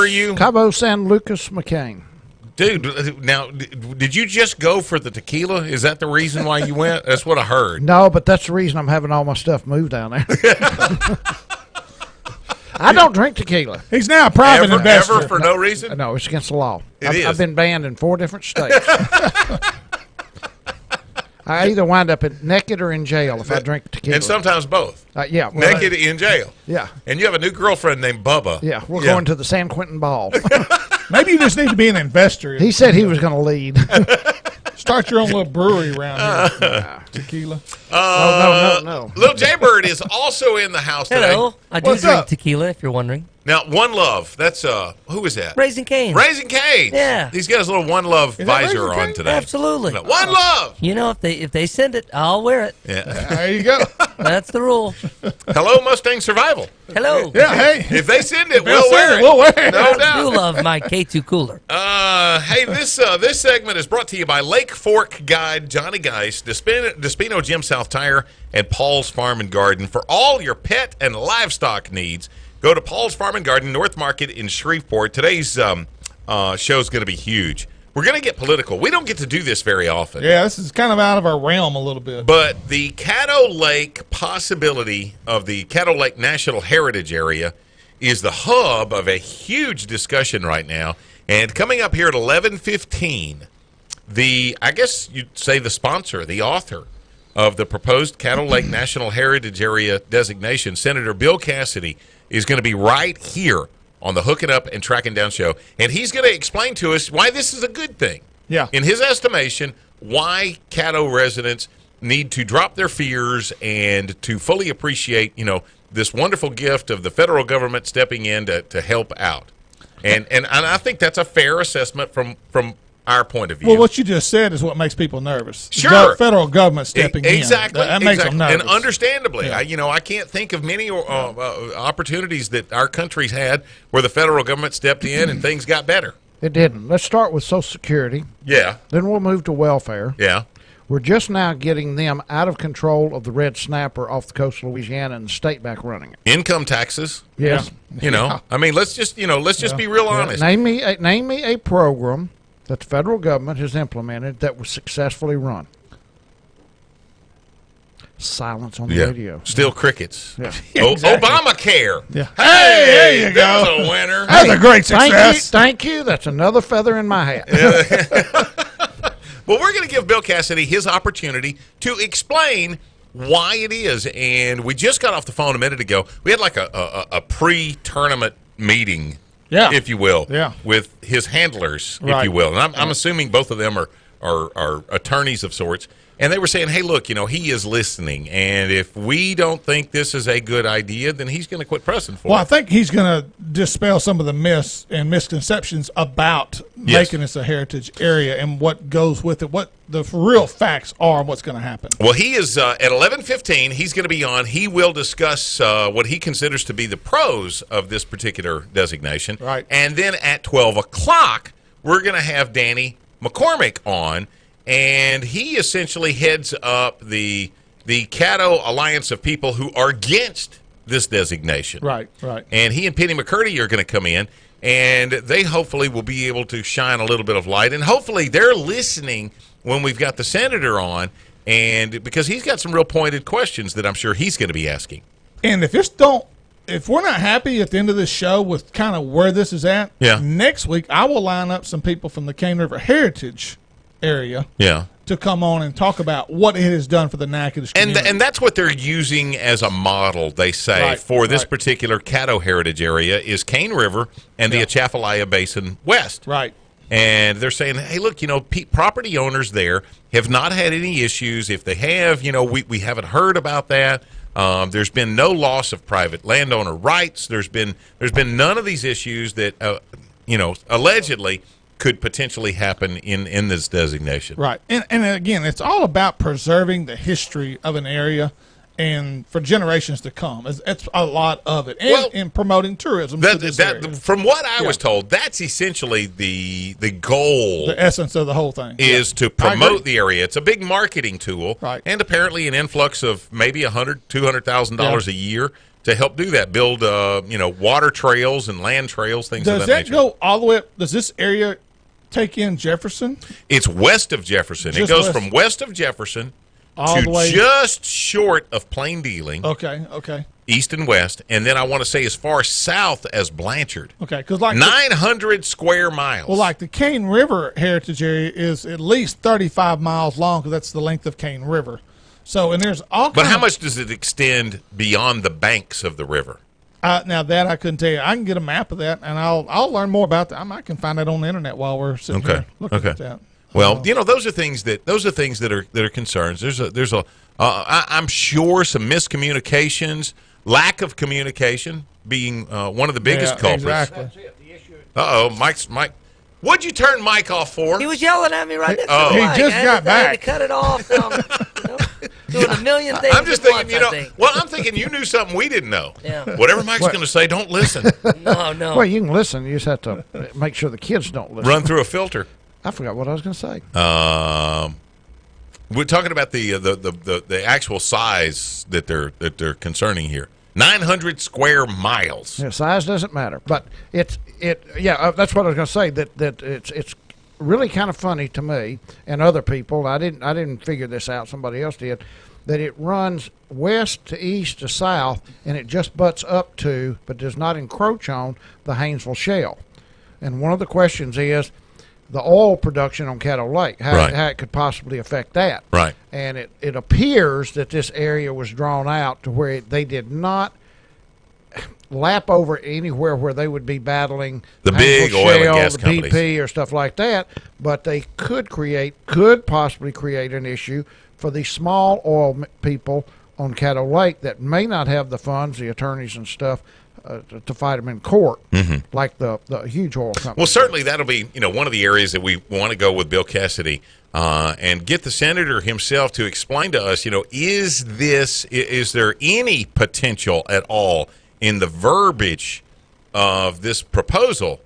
are you? Cabo San Lucas McCain. Dude, now, did you just go for the tequila? Is that the reason why you went? That's what I heard. No, but that's the reason I'm having all my stuff moved down there. I don't drink tequila. He's now a private investor. Ever for no reason? No, it's against the law. I've been banned in 4 different states. I either wind up naked or in jail if I drink tequila. And sometimes both. Yeah. Well, naked in jail. Yeah. And you have a new girlfriend named Bubba. Yeah, we're going to the San Quentin Ball. Maybe you just need to be an investor. He said he was going to lead. Start your own little brewery around here. Tequila. No. Little Jaybird is also in the house today. Hello. I do drink tequila, if you're wondering. Now, One Love. That's who is that? Raising Cane's. Raising Cane's. Yeah. He's got his little One Love visor on today. Absolutely. One Love. You know, if they send it, I'll wear it. Yeah. There you go. That's the rule. Hello, Mustang Survival. Hello. Yeah, hey. If they send it, we'll wear it. We'll wear it. No I doubt. do love my K2 cooler. Hey, this segment is brought to you by Lake Fork Guide, Johnny Geis, Despino Jim South Tire, and Paul's Farm and Garden. For all your pet and livestock needs, go to Paul's Farm and Garden, North Market in Shreveport. Today's show is going to be huge. We're going to get political. We don't get to do this very often. Yeah, this is kind of out of our realm a little bit. But the Caddo Lake possibility of the Caddo Lake National Heritage Area is the hub of a huge discussion right now. And coming up here at 11:15, I guess you'd say the sponsor, the author of the proposed Caddo Lake National Heritage Area designation, Senator Bill Cassidy, is going to be right here on the Hooking Up and Tracking Down show. And he's going to explain to us why this is a good thing. Yeah. In his estimation, why Caddo residents need to drop their fears and to fully appreciate, this wonderful gift of the federal government stepping in to help out. And I think that's a fair assessment from our point of view. Well, what you just said is what makes people nervous. Sure. The federal government stepping exactly. in. That makes them nervous. And understandably. Yeah. I can't think of many opportunities that our country's had where the federal government stepped in and things got better. It didn't. Let's start with Social Security. Yeah. Then we'll move to welfare. Yeah. We're just now getting them out of control of the red snapper off the coast of Louisiana and the state back running it. Income taxes. Yes. I mean, let's just be real honest. Name me a program that the federal government has implemented that was successfully run. Silence on the radio. Still crickets. Yeah. Exactly. Obamacare. Yeah. Hey, there you that's go. a winner. That's a great success. Thank you. That's another feather in my hat. Well, we're going to give Bill Cassidy his opportunity to explain why it is. And we just got off the phone a minute ago. We had like a pre-tournament meeting, if you will, with his handlers, if you will. And I'm assuming both of them are attorneys of sorts. And they were saying, hey, look, he is listening. And if we don't think this is a good idea, then he's going to quit pressing for it. Well, I think he's going to dispel some of the myths and misconceptions about making this a heritage area and what goes with it, what the real facts are and what's going to happen. Well, he is at 11:15. He's going to be on. He will discuss what he considers to be the pros of this particular designation. Right. And then at 12 o'clock, we're going to have Danny McCormick on. And he essentially heads up the Caddo Alliance of people who are against this designation. Right. And he and Penny McCurdy are going to come in, and they hopefully will be able to shine a little bit of light. And hopefully they're listening when we've got the senator on, and because he's got some real pointed questions that I'm sure he's going to be asking. And if we're not happy at the end of this show with kind of where this is at, next week I will line up some people from the Cane River Heritage area to come on and talk about what it has done for the Natchitoches community. And that's what they're using as a model, they say, for this particular Caddo Heritage area is Cane River and the Atchafalaya Basin West. Right. And they're saying, hey, look, property owners there have not had any issues. If they have, we haven't heard about that. There's been no loss of private landowner rights. There's been none of these issues that, allegedly could potentially happen in this designation. Right. And again, it's all about preserving the history of an area and for generations to come. It's a lot of it, and in promoting tourism. From what I was told, that's essentially the goal, the essence of the whole thing is to promote the area. It's a big marketing tool, right? And apparently an influx of maybe $200,000 a year to help do that. Build water trails and land trails, things of that nature. Does that go all the way up? Does this area take in Jefferson? It's west of Jefferson. It goes from west of Jefferson all the way just short of Plain Dealing. Okay. East and west, and then I want to say as far south as Blanchard. Okay, because like 900 square miles. Well, like the Cane River Heritage Area is at least 35 miles long, because that's the length of Cane River. So, and there's all. But how much does it extend beyond the banks of the river? Now that I couldn't tell you. I can get a map of that, and I'll learn more about that. I can find that on the internet while we're sitting here looking at that. Well, those are things that are concerns. I'm sure some miscommunications, lack of communication being one of the biggest culprits. Exactly. Mike. What'd you turn Mike off for? He was yelling at me right there. He just got back. I had to cut it off. Doing a million things. I'm just thinking, I'm thinking you knew something we didn't know. Yeah. Whatever Mike's going to say, don't listen. No. Well, you can listen. You just have to make sure the kids don't listen. Run through a filter. I forgot what I was going to say. We're talking about the actual size that they're concerning here. 900 square miles. Yeah, size doesn't matter, but that's what I was going to say. That it's really kind of funny to me and other people. I didn't figure this out. Somebody else did. That it runs west to east to south, and it just butts up to, but does not encroach on, the Haynesville Shale. And one of the questions is the oil production on Caddo Lake, how it could possibly affect that. Right. And it appears that this area was drawn out to where they did not lap over anywhere where they would be battling the big Shale, oil and gas the companies, BP or stuff like that, but they could possibly create an issue for the small oil people on Caddo Lake that may not have the funds, the attorneys and stuff, to fight them in court, like the huge oil companies. Well, certainly that'll be one of the areas that we want to go with Bill Cassidy and get the senator himself to explain to us. Is there any potential at all in the verbiage of this proposal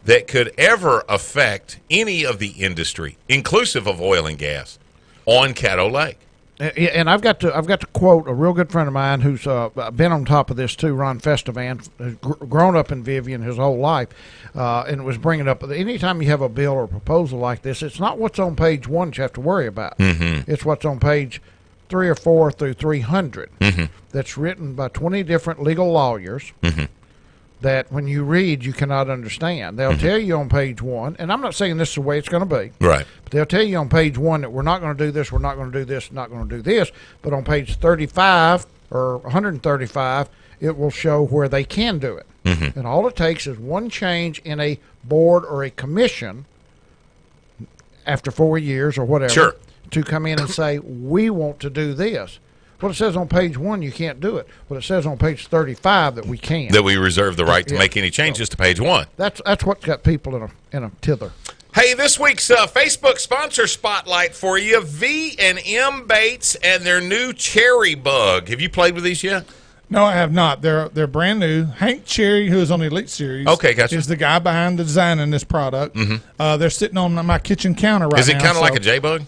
that could ever affect any of the industry, inclusive of oil and gas, on Caddo Lake? And I've got to quote a real good friend of mine who's been on top of this too, Ron Festivan, who's grown up in Vivian his whole life, and was bringing up. Anytime you have a bill or a proposal like this, it's not what's on page 1 that you have to worry about. It's what's on page 3 or 4 through 300. That's written by 20 different legal lawyers. That when you read, you cannot understand. They'll tell you on page 1, and I'm not saying this is the way it's going to be. Right. But they'll tell you on page 1 that we're not going to do this, we're not going to do this, not going to do this. But on page 35 or 135, it will show where they can do it. And all it takes is one change in a board or a commission after 4 years or whatever to come in and say, we want to do this. Well, it says on page 1 you can't do it. Well, it says on page 35 that we can. That we reserve the right to make any changes to page 1. That's what's got people in a tither. Hey, this week's Facebook sponsor spotlight for you: V&M Baits and their new Cherry Bug. Have you played with these yet? No, I have not. They're brand new. Hank Cherry, who is on the Elite Series, gotcha, is the guy behind the design in this product. They're sitting on my kitchen counter right now. Is it kind of like a J-Bug?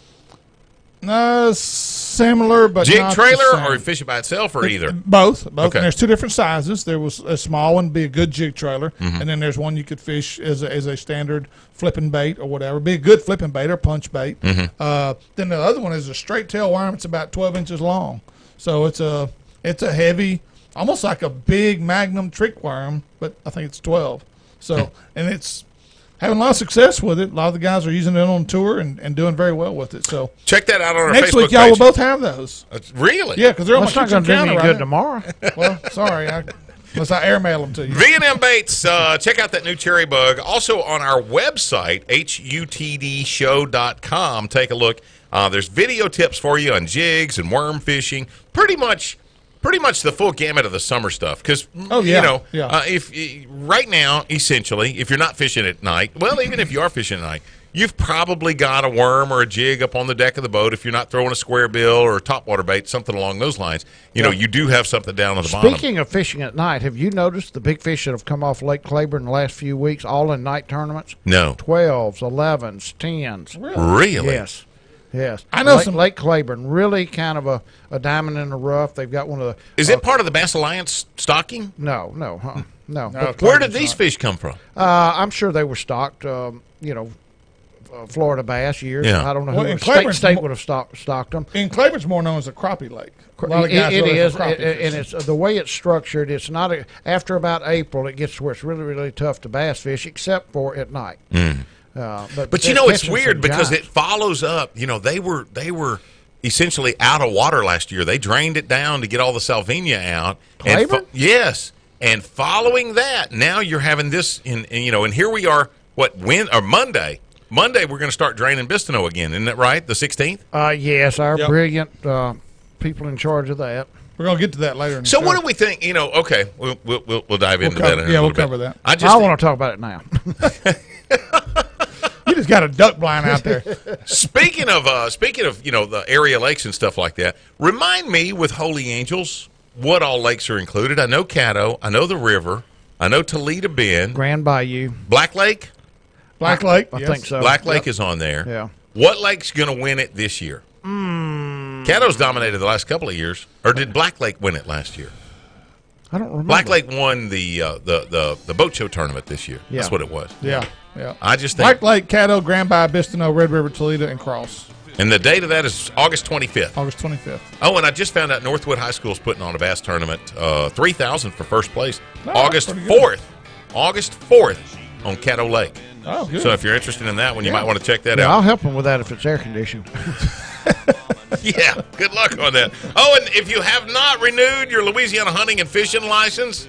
Similar, but jig not trailer the same. or fish it by itself, or either? Both. Okay. And there's 2 different sizes. There was a small one, be a good jig trailer, and then there's one you could fish as a standard flipping bait or whatever, be a good flipping bait or punch bait. Then the other one is a straight tail worm. It's about 12 inches long, so it's a heavy, almost like a big Magnum trick worm, but I think it's 12. So and it's having a lot of success with it. A lot of the guys are using it on tour and doing very well with it. So check that out on our next Facebook week. Y'all will both have those. Really? Yeah, because they're on my not kitchen going to do counter any right good now. tomorrow. Well, sorry, unless I airmail them to you. V&M Baits. Check out that new Cherry Bug. Also on our website, HUTDshow.com. Take a look. There's video tips for you on jigs and worm fishing. Pretty much the full gamut of the summer stuff. Because, if right now, essentially, if you're not fishing at night, well, even if you are fishing at night, you've probably got a worm or a jig up on the deck of the boat if you're not throwing a square bill or a topwater bait, something along those lines. You know, you do have something down on the bottom. Speaking of fishing at night, have you noticed the big fish that have come off Lake Claiborne in the last few weeks, all in night tournaments? No. 12s, 11s, 10s. Really? Yes. Yes. I know Lake Claiborne, really kind of a diamond in the rough. They've got one of the... Is it part of the Bass Alliance stocking? No. No. Where did these fish come from? I'm sure they were stocked, Florida bass years. Yeah. I don't know Well, state would have stocked them. And Claiborne's more known as a crappie lake. A lot of It guys really is, for crappie and fish. it's the way it's structured. It's not after about April. It gets to where it's really, really tough to bass fish, except for at night. But you know, it's weird because it follows up. You know, they were essentially out of water last year. They drained it down to get all the salvinia out. Claiborne? Yes. And following that, now you're having this and here we are, Monday. Monday we're going to start draining Bistineau again. Isn't that right? The 16th? Yes, our brilliant people in charge of that. We're going to get to that later in the So show. what do we think? You know, okay, we'll dive into that in a little we'll bit. cover that. I want to talk about it now. You just got a duck blind out there. Speaking of the area lakes and stuff like that, remind me with Holy Angels what all lakes are included. I know Caddo, I know the river, I know Toledo Bend, Grand Bayou, Black Lake. Black Lake, I yes. think so. Black Lake is on there. Yeah. What lake's going to win it this year? Caddo's dominated the last couple of years, or did Black Lake win it last year? I don't remember. Black Lake won the boat show tournament this year. Yeah. That's what it was. Yeah. I just think, Black Lake, Caddo, Grand Bayou, Bistineau, Red River, Toledo, and Cross. and the date of that is August 25th. August 25th. Oh, and I just found out Northwood High School is putting on a bass tournament, 3,000 for first place, Oh, August that's pretty good. 4th. August 4th on Caddo Lake. Oh, good. So if you're interested in that one, you might want to check that Yeah, out. I'll help them with that if it's air conditioned. Yeah, good luck on that. Oh, and if you have not renewed your Louisiana hunting and fishing license,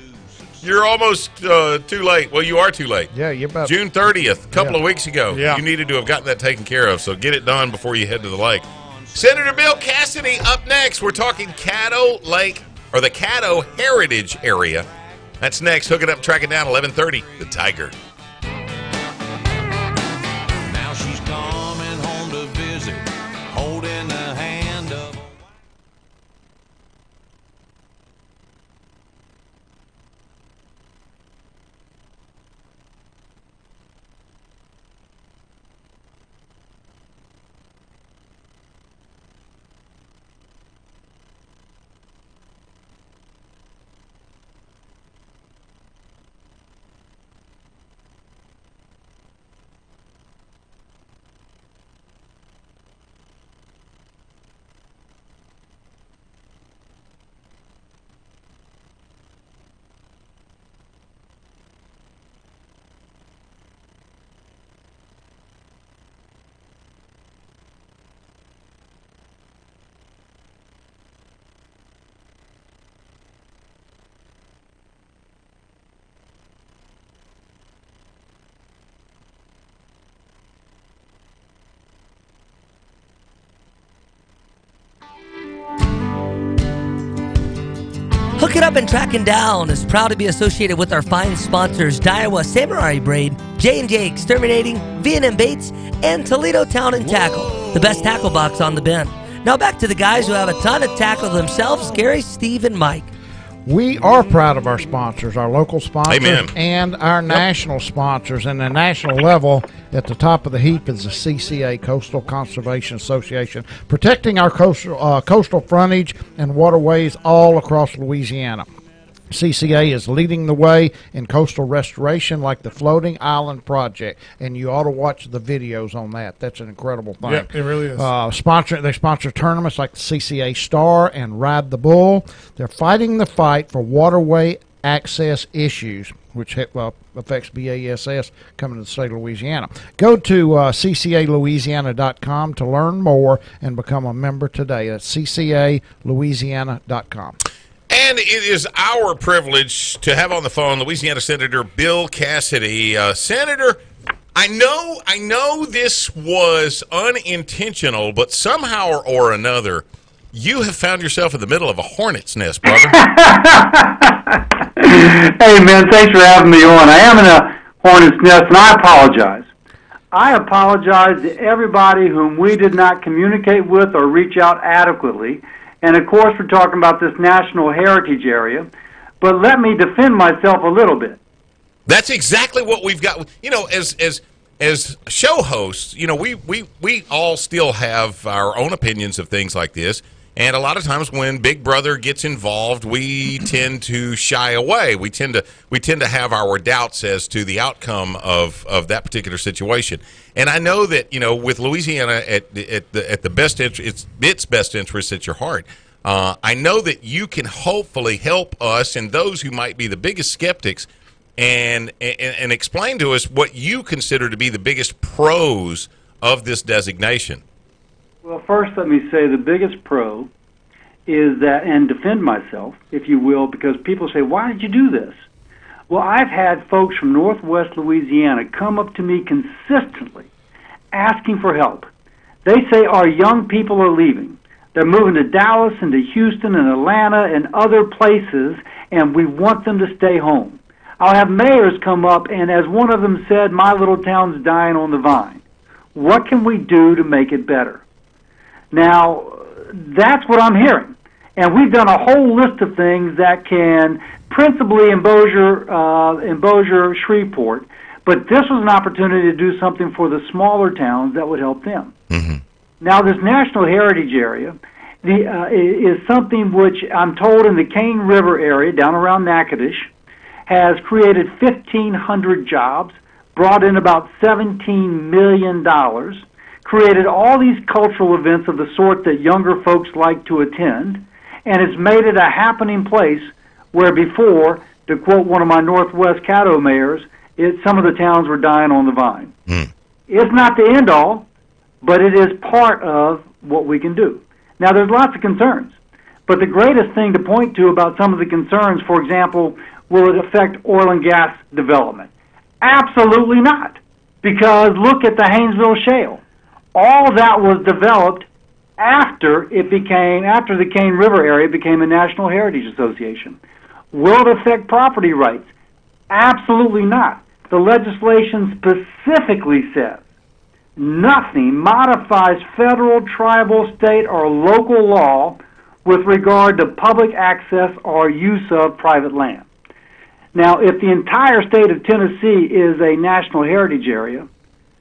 you're almost too late. Well, you are too late. Yeah, you're about June 30th, a couple of weeks ago. Yeah. You needed to have gotten that taken care of, so get it done before you head to the lake. Senator Bill Cassidy up next. We're talking Caddo Lake, or the Caddo Heritage Area. That's next. Hook it up, track it down, 11:30, The Tiger. Now she's coming home to visit, holding the hand of. Hook It Up and Tracking Down is proud to be associated with our fine sponsors, Daiwa Samurai Braid, J&J Exterminating, V&M Baits, and Toledo Town and Tackle, the best tackle box on the bend. Now back to the guys who have a ton of tackle themselves, Gary, Steve, and Mike. We are proud of our sponsors, our local sponsors, Amen. and our national sponsors. And the national level, at the top of the heap, is the CCA, Coastal Conservation Association, protecting our coastal frontage and waterways all across Louisiana. CCA is leading the way in coastal restoration like the Floating Island Project, and you ought to watch the videos on that. That's an incredible thing. Yeah, it really is. They sponsor tournaments like the CCA Star and Ride the Bull. They're fighting the fight for waterway access issues, which affects BASS coming to the state of Louisiana. Go to ccalouisiana.com to learn more and become a member today. That's ccalouisiana.com. And it is our privilege to have on the phone Louisiana Senator Bill Cassidy. Senator, I know this was unintentional, but somehow or another, you have found yourself in the middle of a hornet's nest, brother. Hey, man, thanks for having me on. I am in a hornet's nest, and I apologize. I apologize to everybody whom we did not communicate with or reach out adequately. And, of course, we're talking about this National Heritage Area. But let me defend myself a little bit. That's exactly what we've got. You know, as show hosts, you know, we all still have our own opinions of things like this. And a lot of times when Big Brother gets involved, we tend to shy away. We tend to have our doubts as to the outcome of that particular situation. And I know that, you know, with Louisiana at the best interest, its best interest at your heart. I know that you can hopefully help us and those who might be the biggest skeptics and explain to us what you consider to be the biggest pros of this designation. Well, first let me say the biggest pro is that, and defend myself, if you will, because people say, why did you do this? Well, I've had folks from Northwest Louisiana come up to me consistently asking for help. They say our young people are leaving. They're moving to Dallas and to Houston and Atlanta and other places, and we want them to stay home. I'll have mayors come up, and as one of them said, my little town's dying on the vine. What can we do to make it better? Now, that's what I'm hearing. And we've done a whole list of things that can, principally in Bossier, Shreveport, but this was an opportunity to do something for the smaller towns that would help them. Mm-hmm. Now, this National Heritage Area is something which I'm told in the Cane River area, down around Natchitoches, has created 1,500 jobs, brought in about $17 million, created all these cultural events of the sort that younger folks like to attend, and it's made it a happening place where before, to quote one of my Northwest Caddo mayors, some of the towns were dying on the vine. It's not the end all, but it is part of what we can do. Now, there's lots of concerns, but the greatest thing to point to about some of the concerns, for example, will it affect oil and gas development? Absolutely not, because look at the Haynesville Shale. All that was developed after the Cane River area became a National Heritage Association. Will it affect property rights? Absolutely not. The legislation specifically says nothing modifies federal, tribal, state, or local law with regard to public access or use of private land. Now, if the entire state of Tennessee is a National Heritage Area,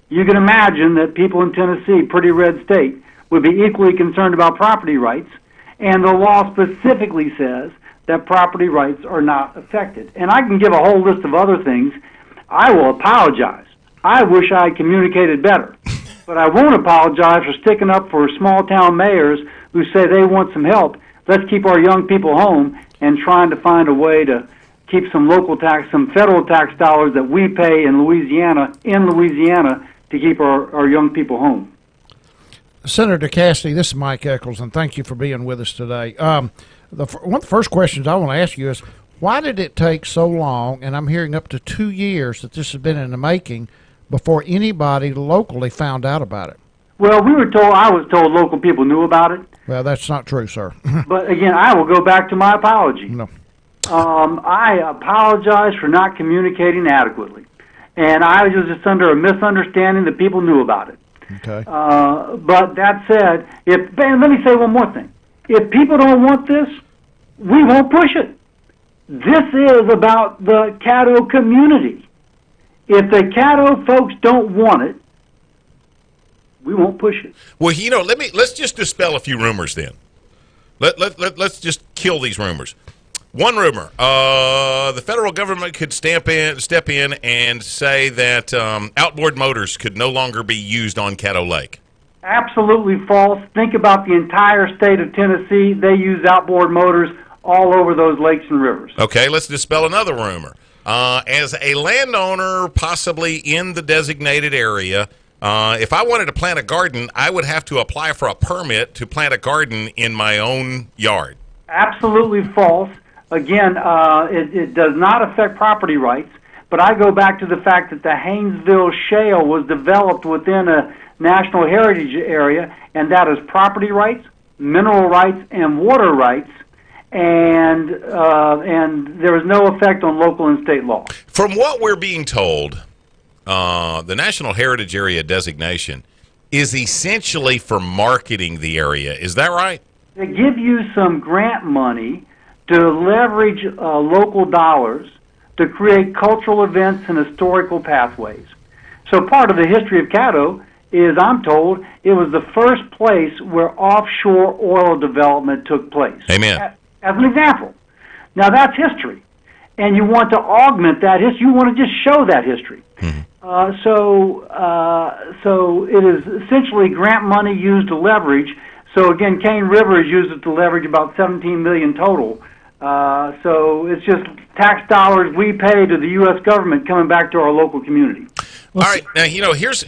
you can imagine that people in Tennessee, pretty red state, would be equally concerned about property rights, and the law specifically says that property rights are not affected. And I can give a whole list of other things. I will apologize. I wish I had communicated better. But I won't apologize for sticking up for small-town mayors who say they want some help. Let's keep our young people home and trying to find a way to keep some local tax, some federal tax dollars that we pay in Louisiana to keep our young people home. Senator Cassidy, this is Mike Eccles, and thank you for being with us today. One of the first questions I want to ask you is, why did it take so long, and I'm hearing up to 2 years that this has been in the making, before anybody locally found out about it? Well, I was told local people knew about it. Well, that's not true, sir. But again, I will go back to my apology. No. I apologize for not communicating adequately. And I was just under a misunderstanding that people knew about it. Okay. But that said, let me say one more thing. If people don't want this, we won't push it. This is about the Caddo community. If the Caddo folks don't want it, we won't push it. Well, you know, let's just dispel a few rumors then. Let's just kill these rumors. One rumor: the federal government could step in, and say that outboard motors could no longer be used on Caddo Lake. Absolutely false. Think about the entire state of Tennessee. They use outboard motors all over those lakes and rivers. Okay, let's dispel another rumor. As a landowner, possibly in the designated area, if I wanted to plant a garden, I would have to apply for a permit to plant a garden in my own yard. Absolutely false. Again, it does not affect property rights, but I go back to the fact that the Haynesville Shale was developed within a National Heritage Area, and that is property rights, mineral rights, and water rights, and there is no effect on local and state law. From what we're being told, the National Heritage Area designation is essentially for marketing the area. Is that right? They give you some grant money to leverage local dollars to create cultural events and historical pathways. So part of the history of Caddo is, I'm told, it was the first place where offshore oil development took place. Amen. As an example. Now, that's history. And you want to augment that history. You want to just show that history. So it is essentially grant money used to leverage. So, again, Cane River is used to leverage about $17 million total. So it's just tax dollars we pay to the U.S. government coming back to our local community. All right. Now, here's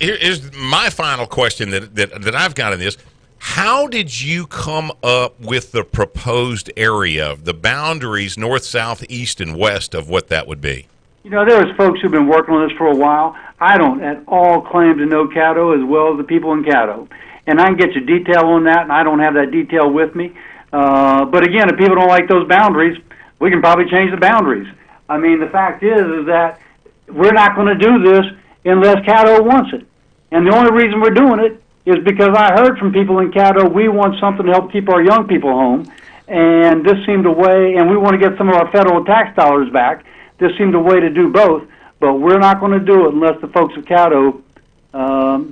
my final question that I've got in this. How did you come up with the proposed area, the boundaries north, south, east, and west of what that would be? There's folks who've been working on this for a while. I don't at all claim to know Caddo as well as the people in Caddo. And I can get you detail on that, and I don't have that detail with me. But again, if people don't like those boundaries, we can probably change the boundaries. I mean, the fact is that we're not going to do this unless Caddo wants it. And the only reason we're doing it is because I heard from people in Caddo, we want something to help keep our young people home. And this seemed a way, and we want to get some of our federal tax dollars back. This seemed a way to do both. But we're not going to do it unless the folks of Caddo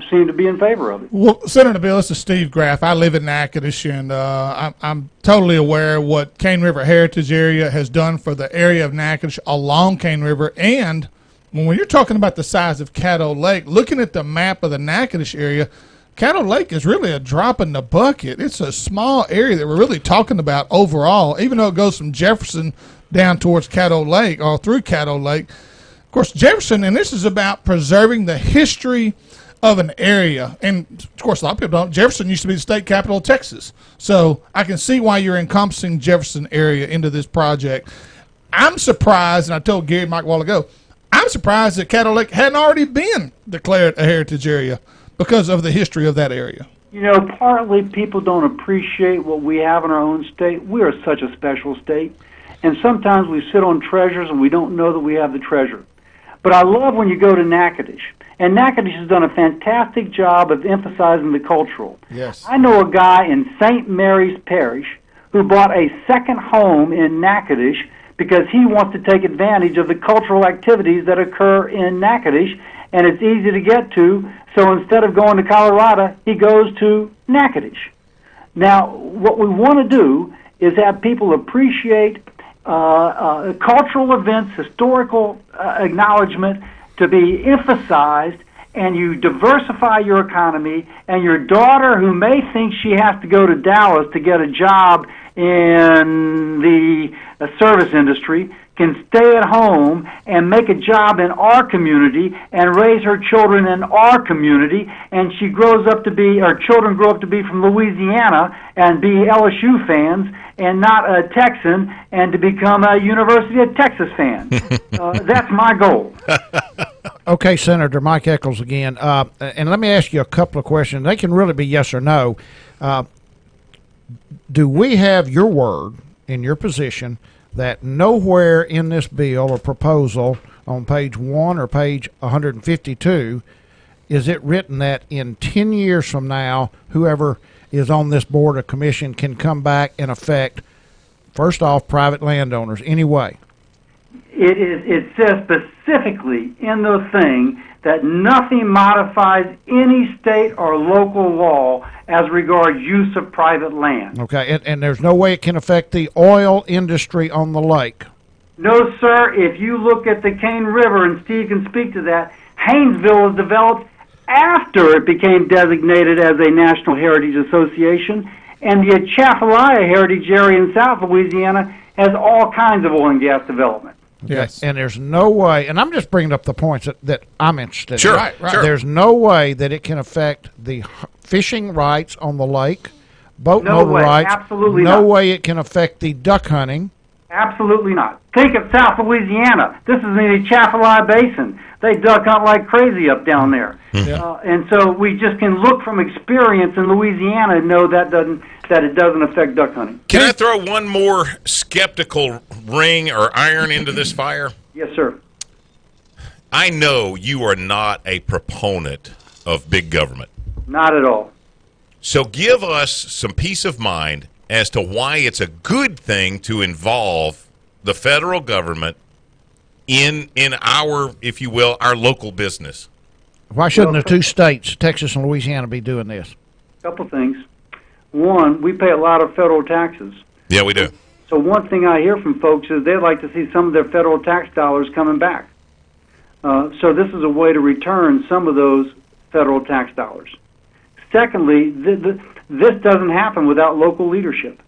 seem to be in favor of it. Well, Senator Bill, this is Steve Graff. I live in Natchitoches, and I'm totally aware of what Cane River Heritage Area has done for the area of Natchitoches along Cane River. And when you're talking about the size of Caddo Lake, looking at the map of the Natchitoches area, Caddo Lake is really a drop in the bucket. It's a small area that we're really talking about overall, even though it goes from Jefferson down towards Caddo Lake or through Caddo Lake. Of course, Jefferson, and this is about preserving the history of an area. And, of course, a lot of people don't. Jefferson used to be the state capital of Texas. So I can see why you're encompassing Jefferson area into this project. I'm surprised, and I told Gary Mike a while ago, I'm surprised that Caddo Lake hadn't already been declared a heritage area because of the history of that area. Partly people don't appreciate what we have in our own state. We are such a special state. And sometimes we sit on treasures and we don't know that we have the treasure. But I love when you go to Natchitoches. And Natchitoches has done a fantastic job of emphasizing the cultural. Yes. I know a guy in St. Mary's Parish who bought a second home in Natchitoches because he wants to take advantage of the cultural activities that occur in Natchitoches, and it's easy to get to. So instead of going to Colorado, he goes to Natchitoches. Now, what we want to do is have people appreciate cultural events, historical acknowledgement to be emphasized, and you diversify your economy, and your daughter, who may think she has to go to Dallas to get a job in the service industry, can stay at home and make a job in our community and raise her children in our community, and she grows up to be, or children grow up to be from Louisiana and be LSU fans and not a Texan, and to become a University of Texas fan. That's my goal. Okay, Senator Mike Eccles again. And let me ask you a couple of questions. They can really be yes or no. Do we have your word in your position that nowhere in this bill or proposal on page 1 or page 152 is it written that in 10 years from now, whoever is on this board or commission can come back and affect, first off, private landowners anyway? It says specifically in the thing that nothing modifies any state or local law as regards use of private land. Okay, and there's no way it can affect the oil industry on the lake? No, sir. If you look at the Cane River, and Steve can speak to that, Haynesville was developed after it became designated as a National Heritage Association, and the Atchafalaya Heritage Area in South Louisiana has all kinds of oil and gas development. Yes. And there's no way, and I'm just bringing up the points that I'm interested sure, in. Right. Sure. There's no way that it can affect the fishing rights on the lake, boat motor rights. Absolutely no not. way it can affect the duck hunting. Absolutely not. Think of South Louisiana. This is in the Atchafalaya Basin. They duck hunt like crazy up down there. Yeah. And so we just can look from experience in Louisiana and know that it doesn't affect duck hunting. Can I throw one more skeptical ring or iron into this fire? Yes, sir. I know you are not a proponent of big government. Not at all. So give us some peace of mind as to why it's a good thing to involve the federal government in our, if you will, our local business. Why shouldn't the two states, Texas and Louisiana, be doing this? A couple things. One, we pay a lot of federal taxes. Yeah, we do. So one thing I hear from folks is they'd like to see some of their federal tax dollars coming back. So this is a way to return some of those federal tax dollars. Secondly, this doesn't happen without local leadership.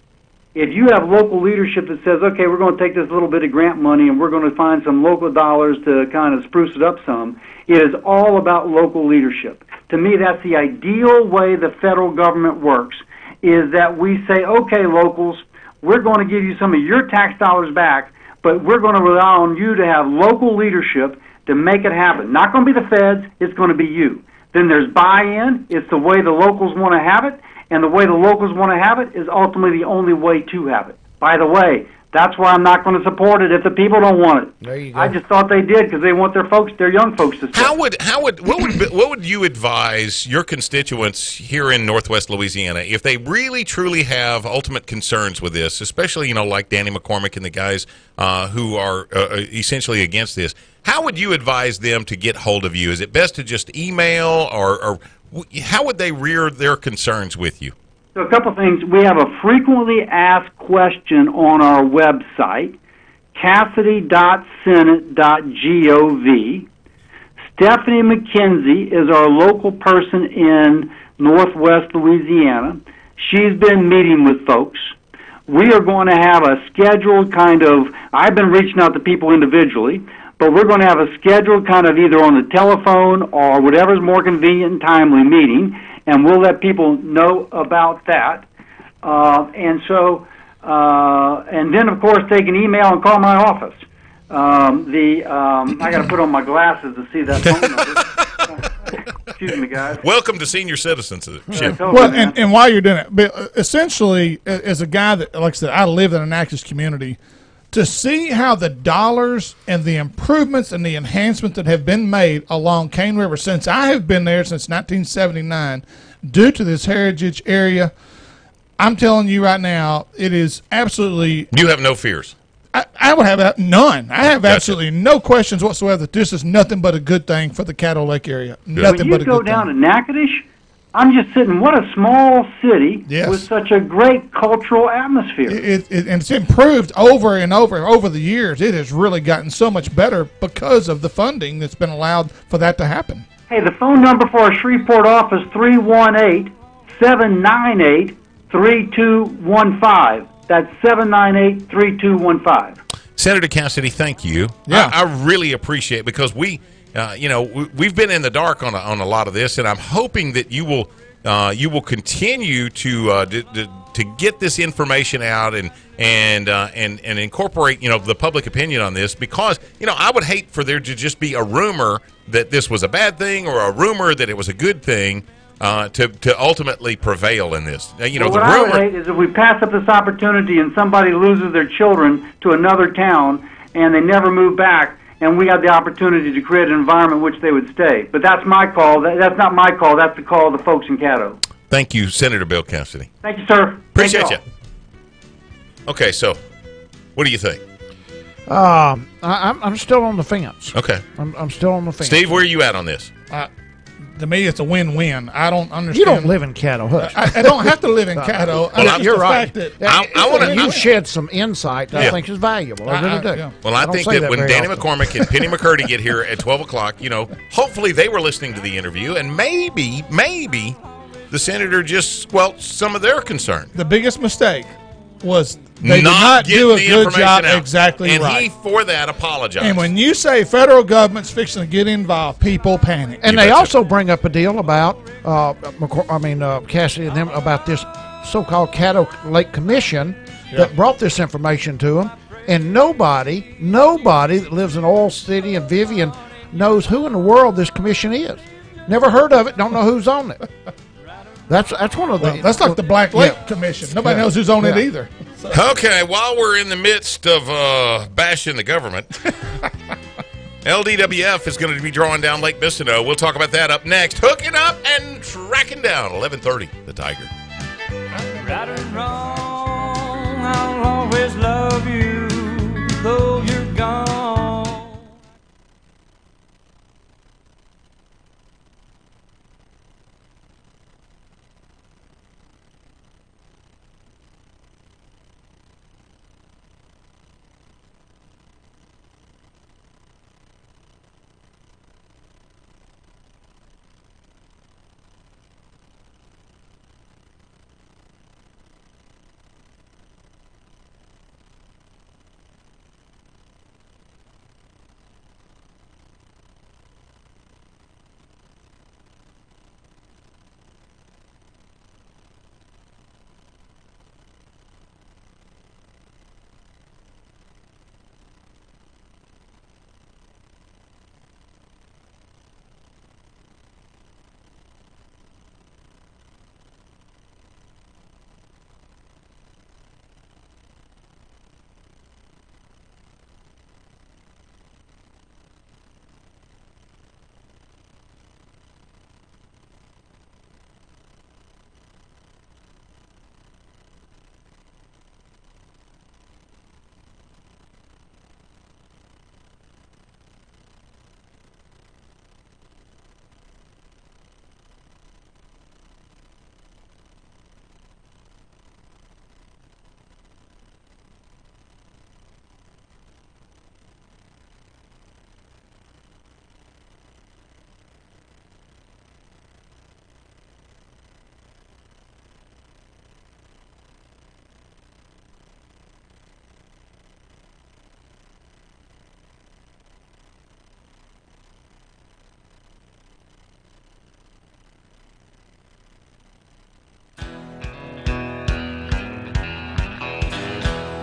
If you have local leadership that says, okay, we're going to take this little bit of grant money and we're going to find some local dollars to kind of spruce it up some, it is all about local leadership. To me, that's the ideal way the federal government works, is that we say, okay, locals, we're going to give you some of your tax dollars back, but we're going to rely on you to have local leadership to make it happen. Not going to be the feds, it's going to be you. Then there's buy-in, it's the way the locals want to have it, and the way the locals want to have it is ultimately the only way to have it. By the way, that's why I'm not going to support it if the people don't want it. There you go. I just thought they did because they want their young folks to stay. What would you advise your constituents here in Northwest Louisiana if they really truly have ultimate concerns with this, especially like Danny McCormick and the guys who are essentially against this? How would you advise them to get hold of you? Is it best to just email, or how would they rear their concerns with you? So a couple things. We have a frequently asked question on our website, cassidy.senate.gov. Stephanie McKenzie is our local person in Northwest Louisiana. She's been meeting with folks. We are going to have a scheduled I've been reaching out to people individually, but we're going to have a scheduled kind of either on the telephone or whatever's more convenient and timely meeting, and we'll let people know about that. And then, of course, they can email and call my office. I got to put on my glasses to see that phone number. Excuse me, guys. Welcome to senior citizenship. Well, and while you're doing it, but essentially, as a guy that, like I said, I live in an Axis community, to see how the dollars and the improvements and the enhancements that have been made along Cane River since I have been there since 1979 due to this heritage area, I'm telling you right now, it is absolutely... You have no fears? I would have none. I have absolutely no questions whatsoever that this is nothing but a good thing for the Caddo Lake area. Nothing but a good thing. When you go down to Natchitoches, I'm just sitting, what a small city with such a great cultural atmosphere. And it's improved over and over the years. It has really gotten so much better because of the funding that's been allowed for that to happen. Hey, the phone number for our Shreveport office, 318-798-3215. That's 798-3215. Senator Cassidy, thank you. Yeah. I really appreciate it because we've been in the dark on a lot of this, and I'm hoping that you will continue to get this information out and incorporate the public opinion on this, because I would hate for there to just be a rumor that this was a bad thing or a rumor that it was a good thing to ultimately prevail in this. What I would hate is if we pass up this opportunity and somebody loses their children to another town and they never move back, and we had the opportunity to create an environment in which they would stay. But that's my call. That's not my call. That's the call of the folks in Caddo. Thank you, Senator Bill Cassidy. Thank you, sir. Appreciate you. Okay, so what do you think? I'm still on the fence. Okay. I'm still on the fence. Steve, where are you at on this? To me, it's a win-win. I don't understand. You don't live in Caddo. Hush. I don't have to live in Caddo. You're right. I want to. You shed some insight that I think is valuable. I really do. Yeah. Well, I think that when Danny McCormick and Penny McCurdy get here at 12 o'clock, hopefully they were listening to the interview, and maybe the senator just squelched some of their concern. The biggest mistake was they did not do a good job. Exactly and right. And he, for that, apologized. And when you say federal government's fixing to get involved, people panic. And they also bring up a deal about, Cassidy and them, about this so-called Caddo Lake Commission that brought this information to them. And nobody that lives in Oil City and Vivian knows who in the world this commission is. Never heard of it, don't know who's on it. That's one of the... that's like the Black Lake Commission. Nobody knows who's on it either. So. Okay, while we're in the midst of bashing the government, LDWF is going to be drawing down Lake Bistineau. We'll talk about that up next. Hooking up and tracking down 11:30, the Tiger. Right or wrong, I'll always love you, though you're gone.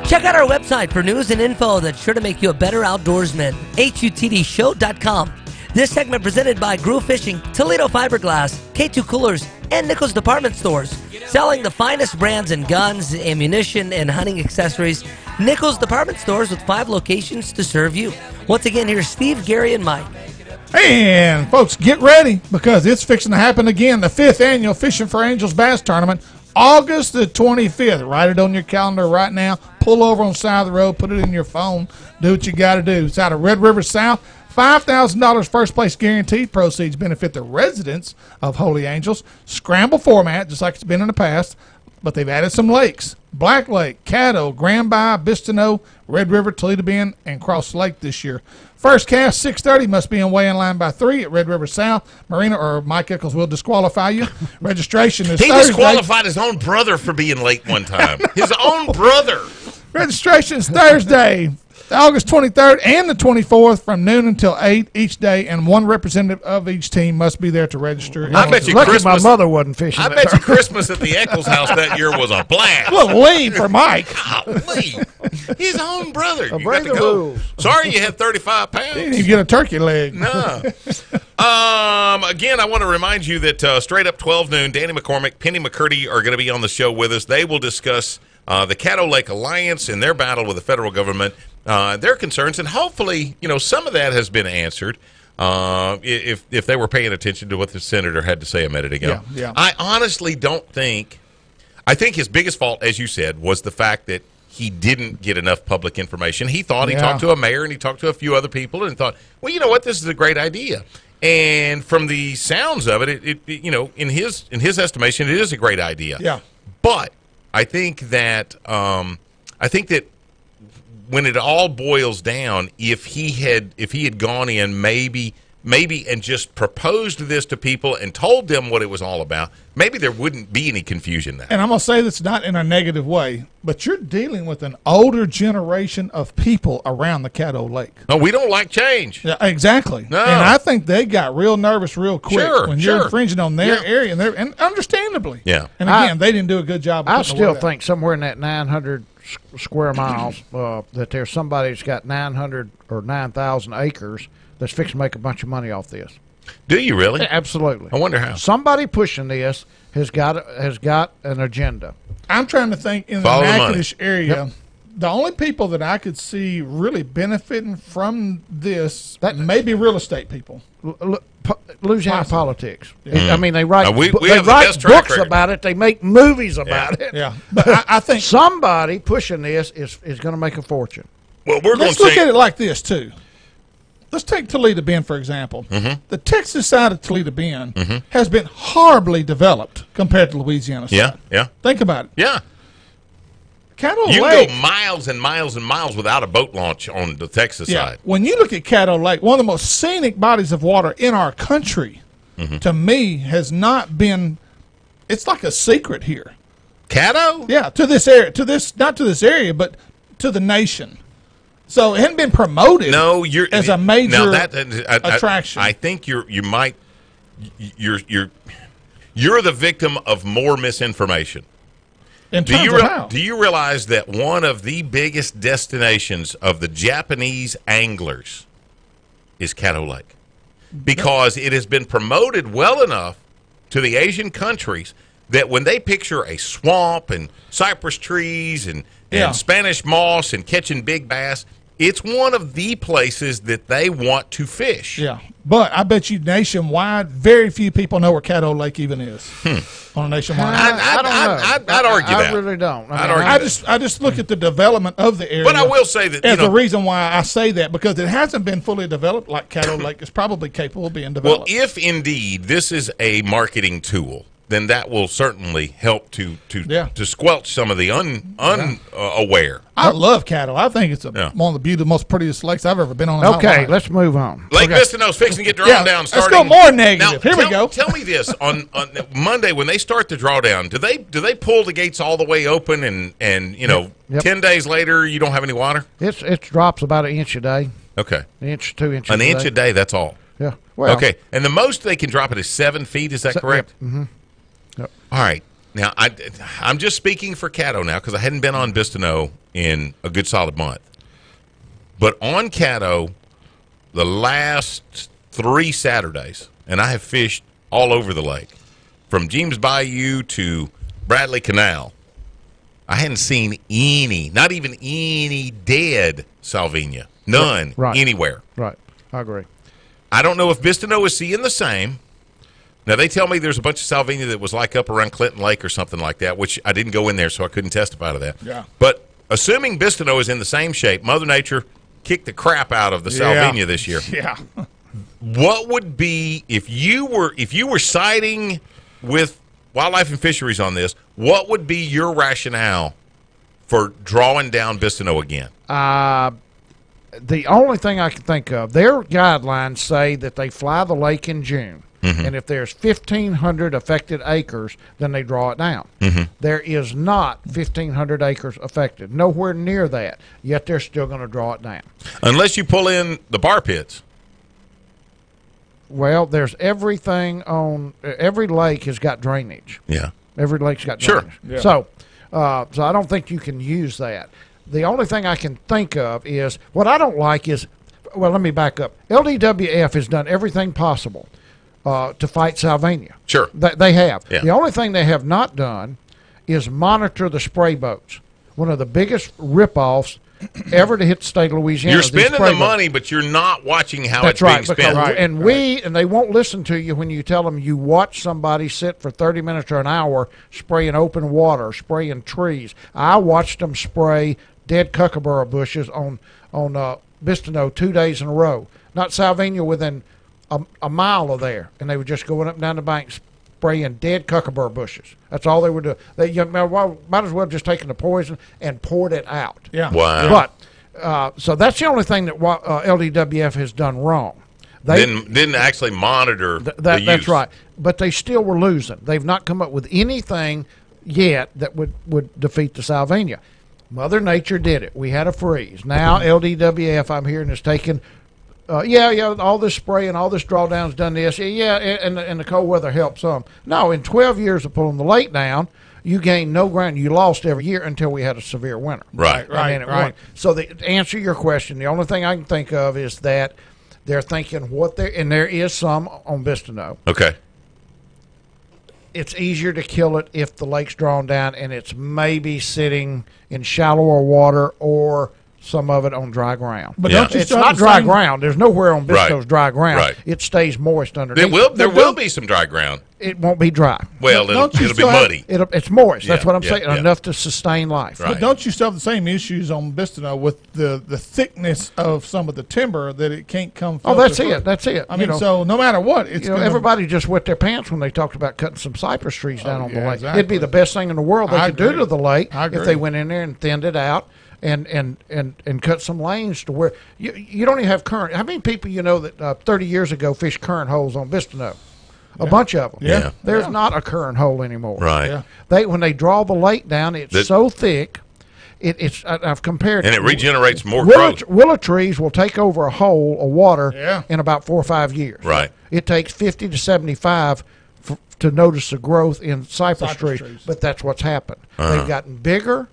Check out our website for news and info that's sure to make you a better outdoorsman. HUTDshow.com. This segment presented by Groove Fishing, Toledo Fiberglass, K2 Coolers, and Nichols Department Stores. Selling the finest brands in guns, ammunition, and hunting accessories. Nichols Department Stores with 5 locations to serve you. Once again, here's Steve, Gary, and Mike. And, folks, get ready because it's fixing to happen again. The 5th annual Fishing for Angels Bass Tournament, August the 25th. Write it on your calendar right now. Pull over on the side of the road. Put it in your phone. Do what you got to do. It's out of Red River South. $5,000 first place guaranteed. Proceeds benefit the residents of Holy Angels. Scramble format, just like it's been in the past, but they've added some lakes. Black Lake, Caddo, Granby, Bistineau, Red River, Toledo Bend, and Cross Lake this year. First cast, 6:30, must be in weigh-in line by 3 at Red River South. Marina or Mike Eccles will disqualify you. Registration is He Thursday. disqualified his own brother for being late one time. His own brother. Registration is Thursday, August 23rd and the 24th from noon until 8 each day, and one representative of each team must be there to register. I bet you Lucky Christmas. my mother wasn't fishing. I bet you Christmas at the Eccles house that year was a blast. A little lean for Mike. Golly. His own brother. You Obey got to the go. rules. Sorry you had 35 He didn't pounds. even get a turkey leg. No. Again, I want to remind you that straight up 12 noon, Danny McCormick, Penny McCurdy are going to be on the show with us. They will discuss the Caddo Lake Alliance and their battle with the federal government, their concerns, and hopefully, some of that has been answered. If they were paying attention to what the senator had to say a minute ago. Yeah. I honestly don't think. I think his biggest fault, as you said, was the fact that he didn't get enough public information. He thought he talked to a mayor and he talked to a few other people and thought, well, you know what, this is a great idea. And from the sounds of it, in his estimation, it is a great idea. Yeah. But I think that when it all boils down, if he had gone in maybe and just proposed this to people and told them what it was all about, maybe there wouldn't be any confusion there. And I'm going to say this not in a negative way, but you're dealing with an older generation of people around the Caddo Lake. No, we don't like change. Yeah, exactly. No. And I think they got real nervous real quick when you're infringing on their area, and understandably. Yeah. And again, they didn't do a good job. I still think somewhere in that 900 square miles that there's somebody that's got 900 or 9,000 acres that's fixing to make a bunch of money off this. Do you really? Absolutely. I wonder how. Somebody pushing this has got an agenda. I'm trying to think in Follow the the money. Natchitoches area, the only people that I could see really benefiting from this may be real estate people. Louisiana politics. I mean, they write we they have the write best track books record. about it. They make movies about it. Yeah, but I think somebody pushing this is going to make a fortune. Well, we're going let's to look at it like this too. Let's take Toledo Bend, for example. The Texas side of Toledo Bend has been horribly developed compared to Louisiana side. Yeah. Think about it. Yeah. Caddo You Lake. can go miles and miles and miles without a boat launch on the Texas side. When you look at Caddo Lake, one of the most scenic bodies of water in our country, to me, has not been. It's like a secret here. Caddo? Yeah, to this area, not to this area, but to the nation. So it hadn't been promoted. No, you're as a major attraction. I think you're the victim of more misinformation. Do you realize that one of the biggest destinations of the Japanese anglers is Caddo Lake? Because it has been promoted well enough to the Asian countries that when they picture a swamp and cypress trees and Spanish moss and catching big bass, it's one of the places that they want to fish. Yeah, but I bet you nationwide, very few people know where Caddo Lake even is. On a nationwide, I don't know. I'd argue that. I really don't. I just look at the development of the area. But I will say that as the reason why I say that, because it hasn't been fully developed like Caddo Lake is probably capable of being developed. Well, if indeed this is a marketing tool, then that will certainly help to squelch some of the unaware. I love Caddo. I think it's one of the most prettiest lakes I've ever been on. Okay, let's move on. Lake Vistano's fixing to get drawn down. Let's go more negative. Here we go. Tell me this: on Monday when they start the drawdown, do they pull the gates all the way open and 10 days later you don't have any water? It drops about an inch a day. Okay, an inch, 2 inches. An inch a day. That's all. Yeah. Well, okay, and the most they can drop it is 7 feet. Is that correct? Yep. Mm-hmm. Yep. All right. Now, I'm just speaking for Caddo now because I hadn't been on Vistano in a good solid month. But on Caddo, the last 3 Saturdays, and I have fished all over the lake, from James Bayou to Bradley Canal, I hadn't seen not even any dead salvinia. None anywhere. Right. I agree. I don't know if Vistano is seeing the same. Now, they tell me there's a bunch of salvinia that was like up around Clinton Lake or something like that, which I didn't go in there, so I couldn't testify to that. Yeah. But assuming Vistano is in the same shape, Mother Nature kicked the crap out of the salvinia this year. Yeah. What would be, if you were siding with Wildlife and Fisheries on this, what would be your rationale for drawing down Vistano again? The only thing I can think of, their guidelines say that they fly the lake in June. Mm-hmm. And if there's 1,500 affected acres, then they draw it down. Mm-hmm. There is not 1,500 acres affected, nowhere near that, yet they're still going to draw it down. Unless you pull in the bar pits. Well, there's everything on every lake has got drainage. Yeah. Every lake's got drainage. Sure. Yeah. So I don't think you can use that. The only thing I can think of is, what I don't like is, well, let me back up. LDWF has done everything possible to fight salvinia. Sure. They have. Yeah. The only thing they have not done is monitor the spray boats. One of the biggest ripoffs ever to hit the state of Louisiana. You're spending the money, but you're not watching how it's being spent. Because, and they won't listen to you when you tell them you watch somebody sit for 30 minutes or an hour spraying open water, spraying trees. I watched them spray dead kookaburra bushes on Vistano 2 days in a row. Not salvinia within a mile of there, and they were just going up and down the bank spraying dead kookaburra bushes. That's all they were doing. They might as well just taken the poison and poured it out. Yeah. Wow. But so that's the only thing that LDWF has done wrong. They didn't actually monitor the use. That's right. But they still were losing. They've not come up with anything yet that would defeat the salvinia. Mother Nature did it. We had a freeze. Now LDWF, I'm hearing, is taking all this spray and all this drawdown's done this. And the cold weather helped some. No, in 12 years of pulling the lake down, you gained no ground. You lost every year until we had a severe winter. Right. So to answer your question, the only thing I can think of is that they're thinking and there is some on Vistano. Okay. it's easier to kill it if the lake's drawn down and it's maybe sitting in shallower water or some of it on dry ground. But don't you it's not dry ground. There's nowhere on Bisto's Right. dry ground. Right. It stays moist underneath. There will be some dry ground. It won't be dry. Well, it'll be muddy. It's moist. That's what I'm saying. Yeah. Enough to sustain life. Right. But don't you still have the same issues on Bistono with the thickness of some of the timber that it can't come? Oh, that's it. That's it. I mean, so no matter what, it's everybody just wet their pants when they talked about cutting some cypress trees down on the lake. Exactly. It'd be the best thing in the world they could do to the lake if they went in there and thinned it out. And cut some lanes to where you don't even have current. How many people you know that 30 years ago fished current holes on Bistono? A bunch of them. Yeah. There's not a current hole anymore. Right. Yeah. When they draw the lake down, it's so thick. I've compared and it regenerates more growth. Willow trees will take over a hole of water in about 4 or 5 years. Right. It takes 50 to 75 to notice the growth in cypress trees. But that's what's happened. They've gotten bigger,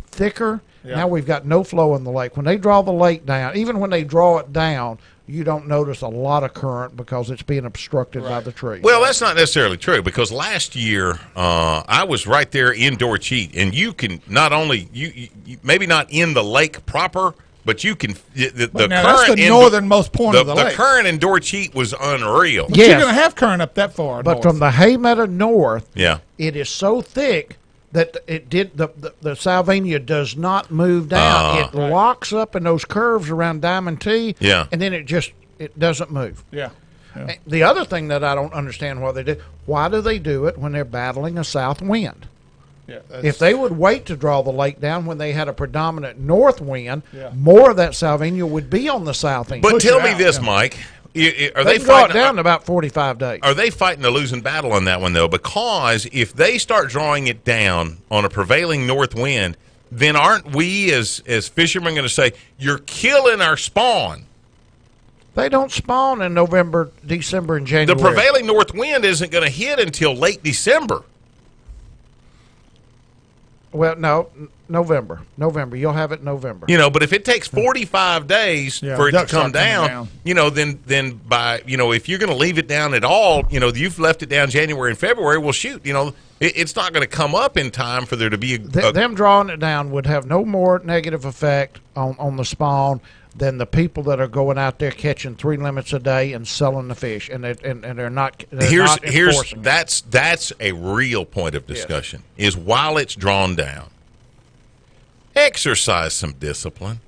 thicker. Yeah. Now we've got no flow in the lake. When they draw the lake down, even when they draw it down, you don't notice a lot of current because it's being obstructed by the trees. Well, that's not necessarily true because last year I was right there in Dorcheat, and you can not only you maybe not in the lake proper, but you can the current. That's the northernmost point of the lake. The current in Dorcheat was unreal. But you're going to have current up that far. But north. from the Hay Meadow north, it is so thick that the Sylvania does not move down. It locks up in those curves around Diamond T, and then it doesn't move. Yeah. The other thing that I don't understand why do they do it when they're battling a south wind? Yeah, if they would wait to draw the lake down when they had a predominant north wind, more of that Sylvania would be on the south end. But tell me this, Mike. Are they draw it down in about 45 days? Are they fighting a losing battle on that one, though? Because if they start drawing it down on a prevailing north wind, then aren't we as fishermen going to say, you're killing our spawn? They don't spawn in November, December, and January. The prevailing north wind isn't going to hit until late December. Well, no, November. You'll have it in November. But if it takes 45 days for it to come down, then by, if you're going to leave it down at all, you've left it down January and February, well, shoot, it's not going to come up in time for there to be them drawing it down would have no more negative effect on the spawn than the people that are going out there catching 3 limits a day and selling the fish, and they're not. That's a real point of discussion. Is while it's drawn down, exercise some discipline.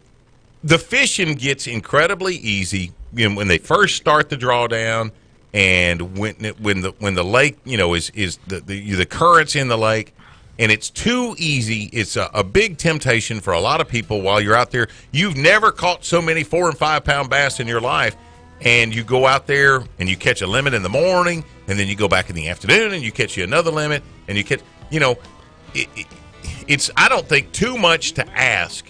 The fishing gets incredibly easy when they first start the drawdown, and when the lake is the currents in the lake. And it's too easy. It's a big temptation for a lot of people while you're out there. You've never caught so many 4 and 5 pound bass in your life, and you go out there and you catch a limit in the morning, and then you go back in the afternoon and you catch you another limit, and you catch. It's I don't think too much to ask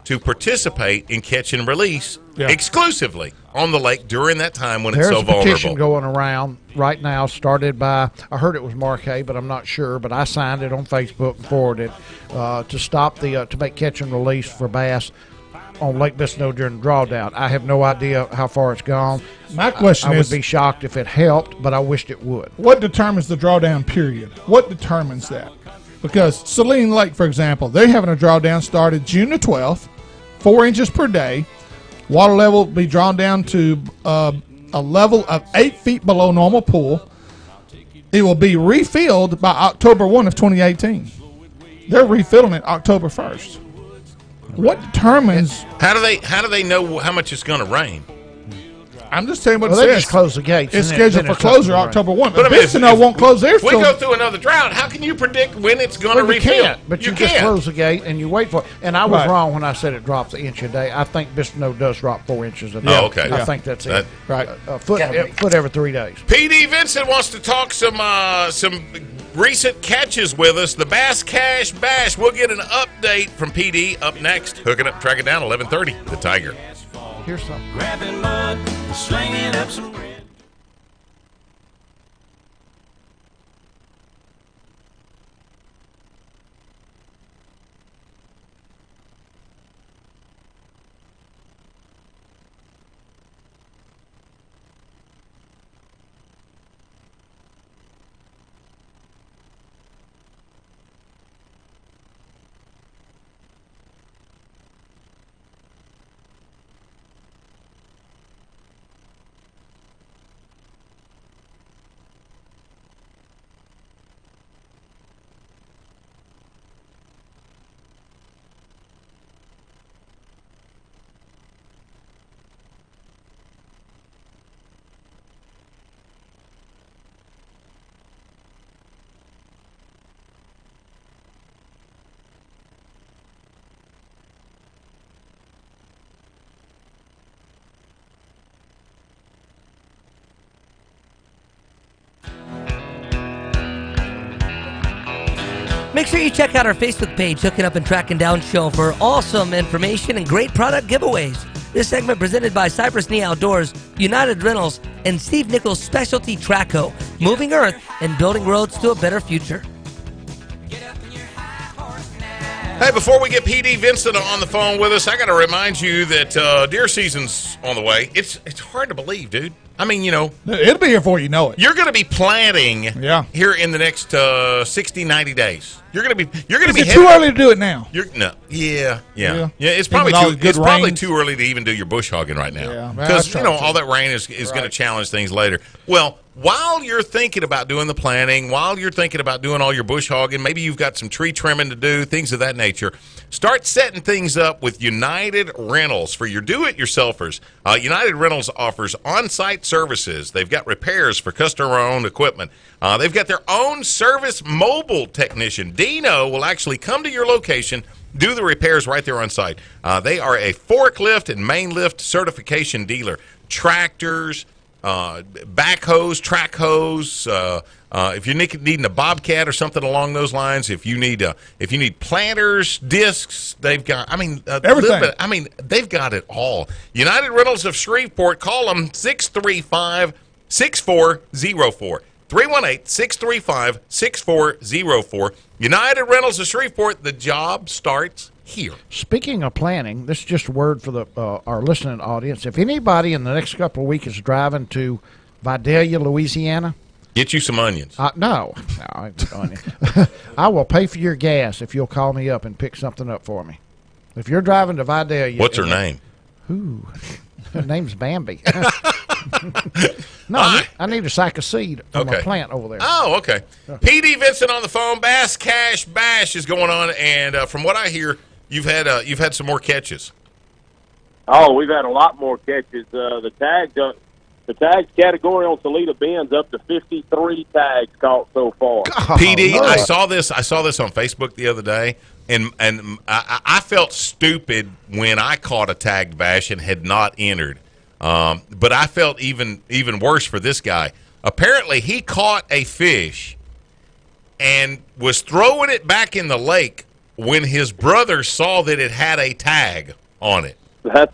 to participate in catch and release exclusively on the lake during that time when it's so vulnerable. There's a petition going around right now started by, I heard it was Mark Hay, but I'm not sure, but I signed it on Facebook and forwarded it to stop to make catch and release for bass on Lake Bistono during the drawdown. I have no idea how far it's gone. My question I is, would be shocked if it helped, but I wished it would. What determines the drawdown period? What determines that? Because Saline Lake, for example, they're having a drawdown started June the 12th, 4 inches per day. Water level will be drawn down to a level of 8 feet below normal pool. It will be refilled by October 1 of 2018. They're refilling it October 1st. What determines? How do they know how much it's going to rain? I'm just saying what it it says. They just close the gates. It's scheduled for closure October 1. But Bistono won't close theirs. We go through another drought. How can you predict when it's going to refill? You can't, but you just close the gate and you wait for it. And I was wrong when I said it drops an inch a day. I think Bistono does drop 4 inches a day. Oh, okay. I think that's it. Right. Foot every 3 days. P.D. Vincent wants to talk some recent catches with us. The Bass Cash Bash. We'll get an update from P.D. up next. Hooking up, tracking down, 11:30. The Tiger. Here's something. Grabbing mud, slinging up some red. Make sure you check out our Facebook page, Hooking Up and Tracking Down Show, for awesome information and great product giveaways. This segment presented by Cypress Knee Outdoors, United Rentals, and Steve Nichols Specialty Traco, moving earth and building roads to a better future. Hey, before we get PD Vincent on the phone with us, I got to remind you that deer season's on the way. It's hard to believe, dude. I mean, it'll be here before you know it. You're going to be planting here in the next 60, 90 days. You're going to be. Is it too early to do it now? Yeah. It's probably too early to even do your bush hogging right now because all that rain is going to challenge things later. Well, while you're thinking about doing the planting, while you're thinking about doing all your bush hogging, maybe you've got some tree trimming to do, things of that nature. Start setting things up with United Rentals for your do-it-yourselfers. United Rentals offers on-site services. They've got repairs for customer-owned equipment. They've got their own service mobile technician. Dino will actually come to your location, do the repairs right there on site. They are a forklift and main lift certification dealer. Tractors, backhoes, track hose. If you're needing a bobcat or something along those lines, if you need planters, discs, they've got. Everything. They've got it all. United Rentals of Shreveport. Call them 635-6404. 318-635-6404. United Rentals of Shreveport. The job starts here. Speaking of planning, this is just a word for our listening audience. If anybody in the next couple of weeks is driving to Vidalia, Louisiana, get you some onions. No, it's onion. I will pay for your gas if you'll call me up and pick something up for me. If you're driving to Vidalia, what's her name? Her name's Bambi. No, I need a sack of seed from a plant over there. Oh, okay. PD Vincent on the phone. Bass Cash Bash is going on, and from what I hear, you've had some more catches. Oh, we've had a lot more catches. The tags category on Toledo Bend's up to 53 tags caught so far. PD, Lord. I saw this on Facebook the other day, and I felt stupid when I caught a tagged bass and had not entered. But I felt even worse for this guy. Apparently, he caught a fish and was throwing it back in the lake when his brother saw that it had a tag on it. That's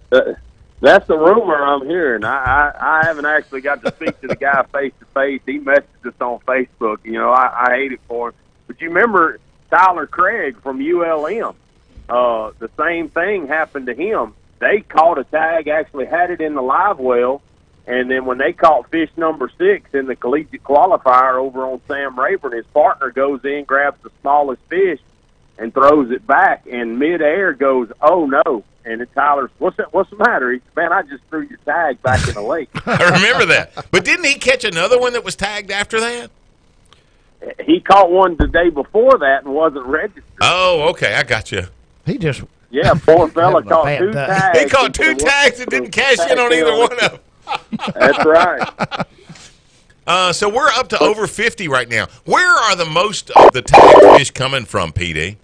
the rumor I'm hearing. I haven't actually got to speak to the guy face to face. He messaged us on Facebook. I hate it for him. But you remember Tyler Craig from ULM? The same thing happened to him. They caught a tag, actually had it in the live well, and then when they caught fish number 6 in the collegiate qualifier over on Sam Rayburn, his partner goes in, grabs the smallest fish, and throws it back, and midair goes, "Oh no!" And Tyler's, "What's the matter?" He said, "Man, I just threw your tag back in the lake." I remember that. But didn't he catch another one that was tagged after that? He caught one the day before that and wasn't registered. Oh, okay, I got you. He just. Yeah, poor fella caught 2 tags. He caught 2 tags and didn't cash in on either one of them. That's right. So we're up to over 50 right now. Where are the most of the tagged fish coming from, PD?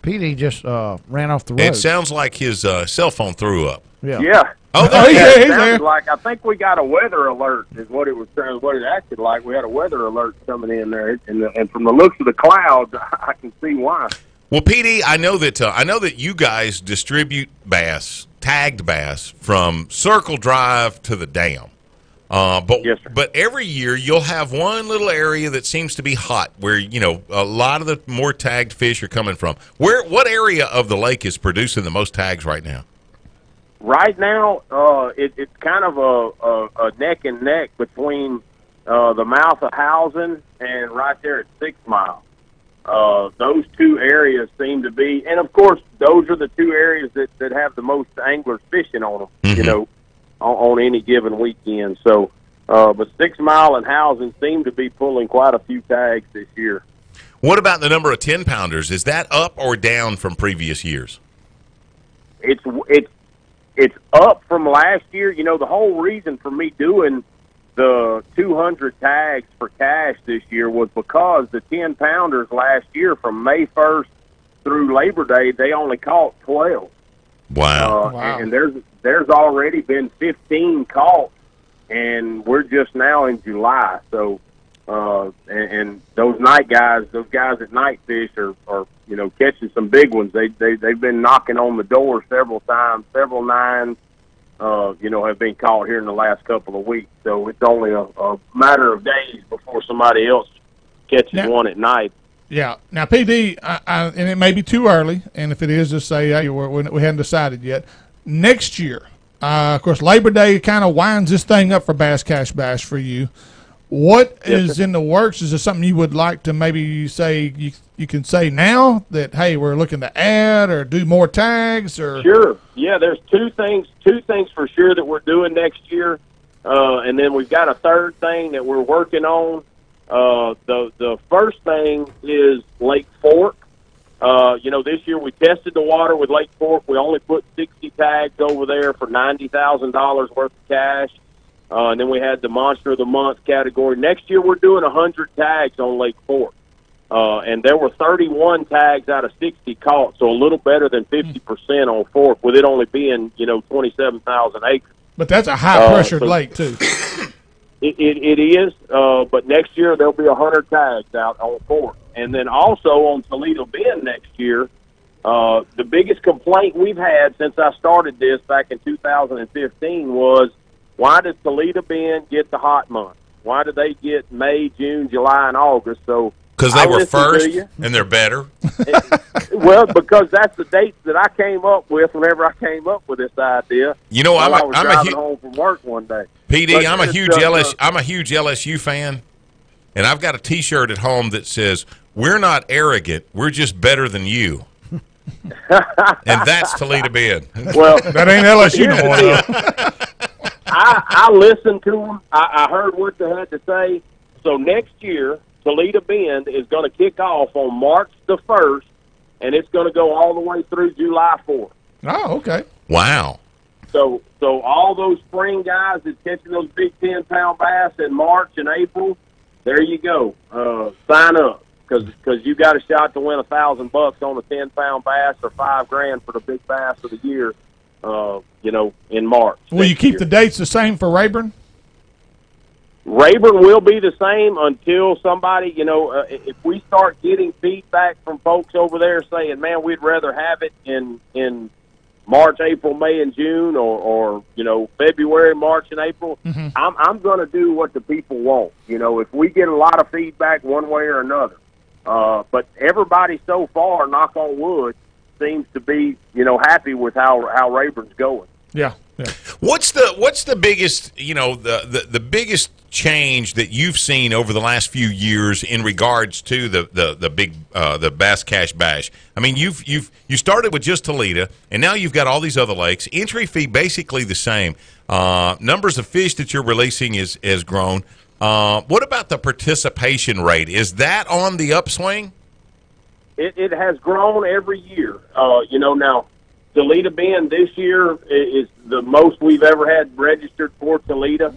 PD just ran off the road. It sounds like his cell phone threw up. Yeah. Oh, he's there. Like, I think we got a weather alert is what it was. What it acted like. We had a weather alert coming in there, and from the looks of the clouds, I can see why. Well, PD, I know that you guys distribute bass, tagged bass, from Circle Drive to the dam. Yes, sir. But every year you'll have one little area that seems to be hot, where a lot of the more tagged fish are coming from. What area of the lake is producing the most tags right now? Right now, it's kind of a neck and neck between the mouth of Housing and right there at 6 Mile. Those 2 areas seem to be, and of course, those are the 2 areas that have the most anglers fishing on them, mm-hmm. On any given weekend. So, but 6 Mile and Housing seem to be pulling quite a few tags this year. What about the number of 10-pounders? Is that up or down from previous years? It's up from last year. The whole reason for me doing the 200 tags for cash this year was because the 10-pounders last year from May 1st through Labor Day, they only caught 12. Wow. And there's already been 15 caught, and we're just now in July. So And those night guys, those guys that night fish are catching some big ones. They've been knocking on the door several times, several nines. Have been caught here in the last couple of weeks. So it's only a matter of days before somebody else catches one at night. Yeah. Now, PD, and it may be too early, and if it is, just say hey, we hadn't decided yet. Next year, of course, Labor Day kind of winds this thing up for Bass Cash Bash for you. What is in the works? Is there something you would like to maybe say you can say now that, hey, we're looking to add or do more tags? Or Sure. Yeah, there's two things for sure that we're doing next year. And then we've got a third thing that we're working on. The first thing is Lake Fork. This year we tested the water with Lake Fork. We only put 60 tags over there for $90,000 worth of cash. And then we had the Monster of the Month category. Next year we're doing 100 tags on Lake Fork. And there were 31 tags out of 60 caught, so a little better than 50% on Fork, with it only being, 27,000 acres. But that's a high-pressured lake, too. It is, but next year there'll be 100 tags out on Fork. And then also on Toledo Bend next year, the biggest complaint we've had since I started this back in 2015 was, why does Toledo Bend get the hot months? Why do they get May, June, July, and August? So because they were first and they're better. Well, because that's the dates that I came up with whenever I came up with this idea. I was driving home from work one day. PD, I'm a huge LSU fan, and I've got a T-shirt at home that says, "We're not arrogant. We're just better than you." And that's Toledo Bend. Well, that ain't LSU no more, though. I listened to them. I heard what they had to say. So next year, Toledo Bend is going to kick off on March the 1st, and it's going to go all the way through July 4th. Oh, okay. Wow. So all those spring guys that's catching those big 10-pound bass in March and April, there you go. Sign up, because you got a shot to win $1,000 on a 10-pound bass or $5,000 for the big bass of the year. In March. Will you keep the dates the same for Rayburn? Rayburn will be the same until somebody, if we start getting feedback from folks over there saying, man, we'd rather have it in March, April, May, and June, or February, March, and April, I'm going to do what the people want. If we get a lot of feedback one way or another. But everybody so far, knock on wood, seems to be, happy with how Rayburn's going. Yeah. What's the biggest, the biggest change that you've seen over the last few years in regards to the big the Bass Cash Bash? I mean, you started with just Toledo, and now you've got all these other lakes. Entry fee basically the same. Numbers of fish that you're releasing has grown. What about the participation rate? Is that on the upswing? It has grown every year. Now Toledo Bend this year is the most we've ever had registered for Toledo.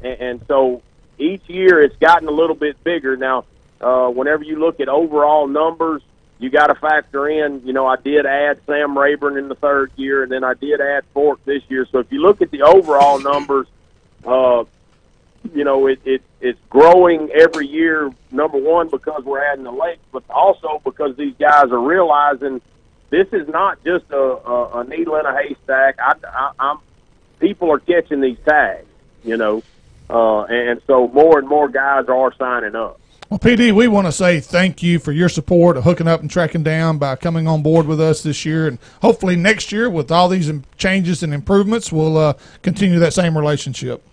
And so each year it's gotten a little bit bigger. Now, whenever you look at overall numbers, you got to factor in, I did add Sam Rayburn in the third year, and then I did add Fork this year. So if you look at the overall numbers, it's growing every year, number one, because we're adding the lake, but also because these guys are realizing this is not just a needle in a haystack. People are catching these tags, and so more and more guys are signing up. Well, PD, we want to say thank you for your support of hooking up and tracking down by coming on board with us this year, and hopefully next year with all these changes and improvements, we'll continue that same relationship.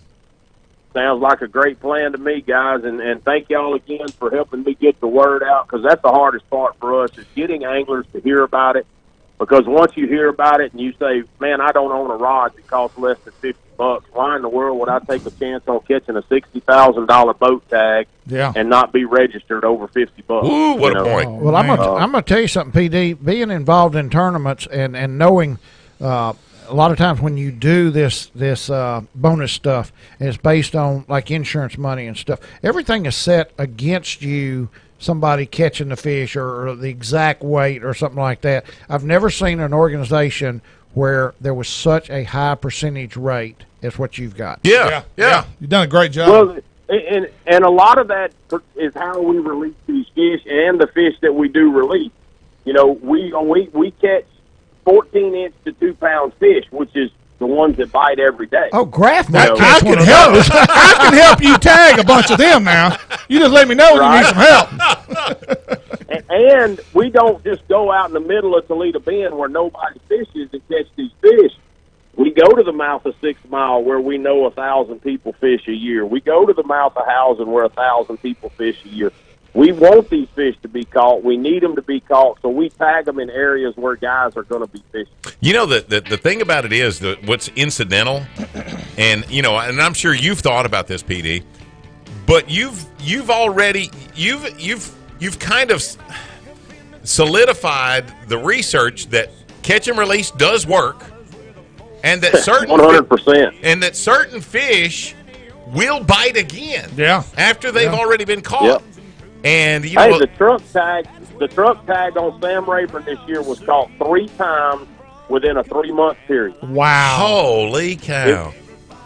Sounds like a great plan to me, guys, and thank y'all again for helping me get the word out, because that's the hardest part for us is getting anglers to hear about it, because once you hear about it and you say, man, I don't own a rod that costs less than $50, why in the world would I take a chance on catching a $60,000 boat tag and not be registered over $50? Ooh, what a point. Well, I'm gonna tell you something, PD, being involved in tournaments and knowing a lot of times when you do this bonus stuff, and it's based on like insurance money and stuff, everything is set against you, somebody catching the fish or the exact weight or something like that. I've never seen an organization where there was such a high percentage rate as what you've got. Yeah. You've done a great job. Well, and a lot of that is how we release these fish and the fish that we do release. You know, we catch 14-inch to 2-pound fish, which is the ones that bite every day. Oh, Graf, I can help. I can help you tag a bunch of them now. You just let me know when you need some help. And we don't just go out in the middle of Toledo Bend where nobody fishes and catch these fish. We go to the mouth of 6 Mile where we know 1,000 people fish a year. We go to the mouth of Housen where 1,000 people fish a year. We want these fish to be caught. We need them to be caught, so we tag them in areas where guys are going to be fishing. You know, the thing about it is that what's incidental, and you know, and I'm sure you've thought about this, PD, but you've already kind of solidified the research that catch and release does work, and that certain 100%, and that certain fish will bite again. Yeah, after they've already been caught. Yep. And you know, the truck tag on Sam Rayburn this year was caught 3 times within a 3-month period. Wow! Holy cow!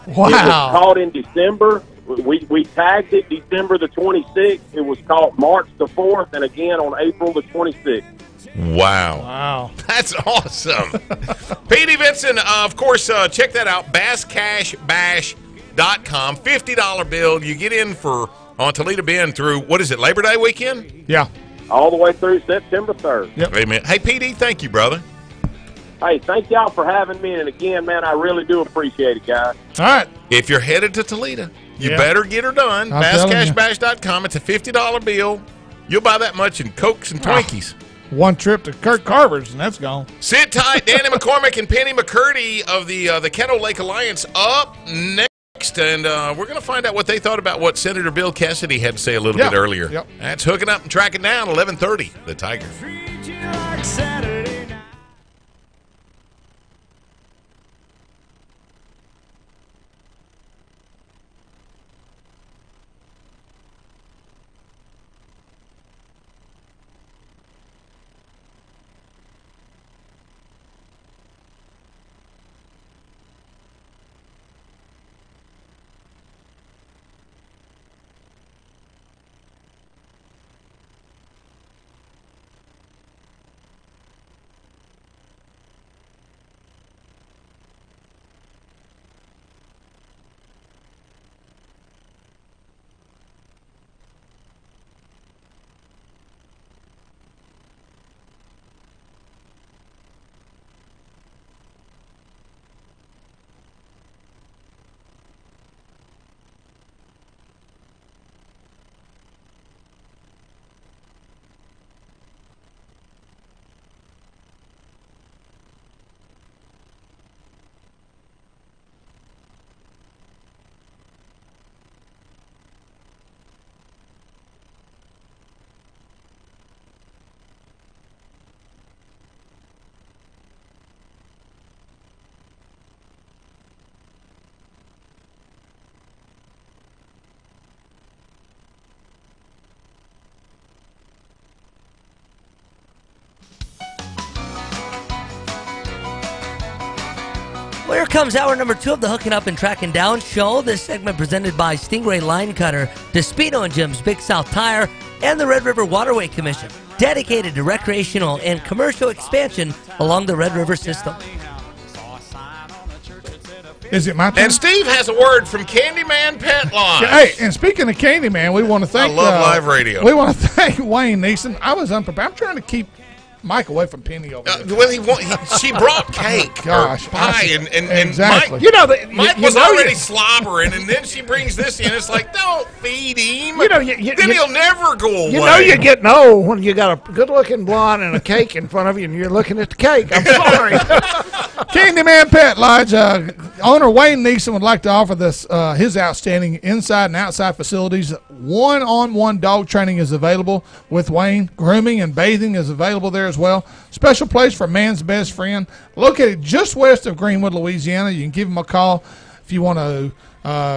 It was caught in December. We tagged it December the 26th. It was caught March the 4th, and again on April the 26th. Wow! Wow! That's awesome. Petey Vinson, of course, check that out. BassCashBash.com. $50 bill. You get in for. On Toledo Bend through, what is it, Labor Day weekend? Yeah. All the way through September 3rd. Yep. Amen. Hey, PD, thank you, brother. Hey, thank y'all for having me. And again, man, I really do appreciate it, guys. All right. If you're headed to Toledo, you better get her done. BassCashBash.com. It's a $50 bill. You'll buy that much in Cokes and Twinkies. One trip to Kirk Carver's, and that's gone. Sit tight. Danny McCormick and Penny McCurdy of the Caddo Lake Alliance up next. And we're going to find out what they thought about what Senator Bill Cassidy had to say a little bit earlier. Yep. That's Hooking Up and Tracking Down, 11:30, The Tiger. Well, here comes hour number 2 of the Hooking Up and Tracking Down show. This segment presented by Stingray Line Cutter, Despino and Jim's Big South Tire, and the Red River Waterway Commission, dedicated to recreational and commercial expansion along the Red River system. Is it my turn? And Steve has a word from Candyman Pet Lodge. Hey, and speaking of Candyman, we want to thank... I love live radio. We want to thank Wayne Neeson. I was unprepared. I'm trying to keep Mike away from Penny over there. Well, she brought cake, gosh, pie, and exactly. Mike, you know, Mike was already slobbering, and then she brings this in. It's like, don't feed him. You know, then he'll never go away. You know, you're getting old when you got a good-looking blonde and a cake in front of you, and you're looking at the cake. I'm sorry. Candyman Pet Lodge owner Wayne Neeson would like to offer this his outstanding inside and outside facilities. One-on-one dog training is available with Wayne. Grooming and bathing is available there as well. Special place for man's best friend. Located just west of Greenwood, Louisiana. You can give him a call if you want to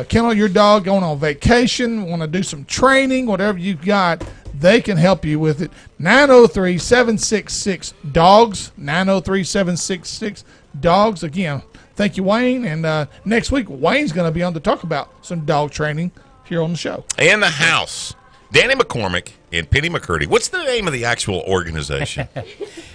kennel your dog, going on vacation, want to do some training, whatever you've got. They can help you with it. 903-766-DOGS. 903-766-DOGS. Again, thank you, Wayne. And next week, Wayne's going to be on to talk about some dog training here on the show. In the house, Danny McCormick and Penny McCurdy. What's the name of the actual organization?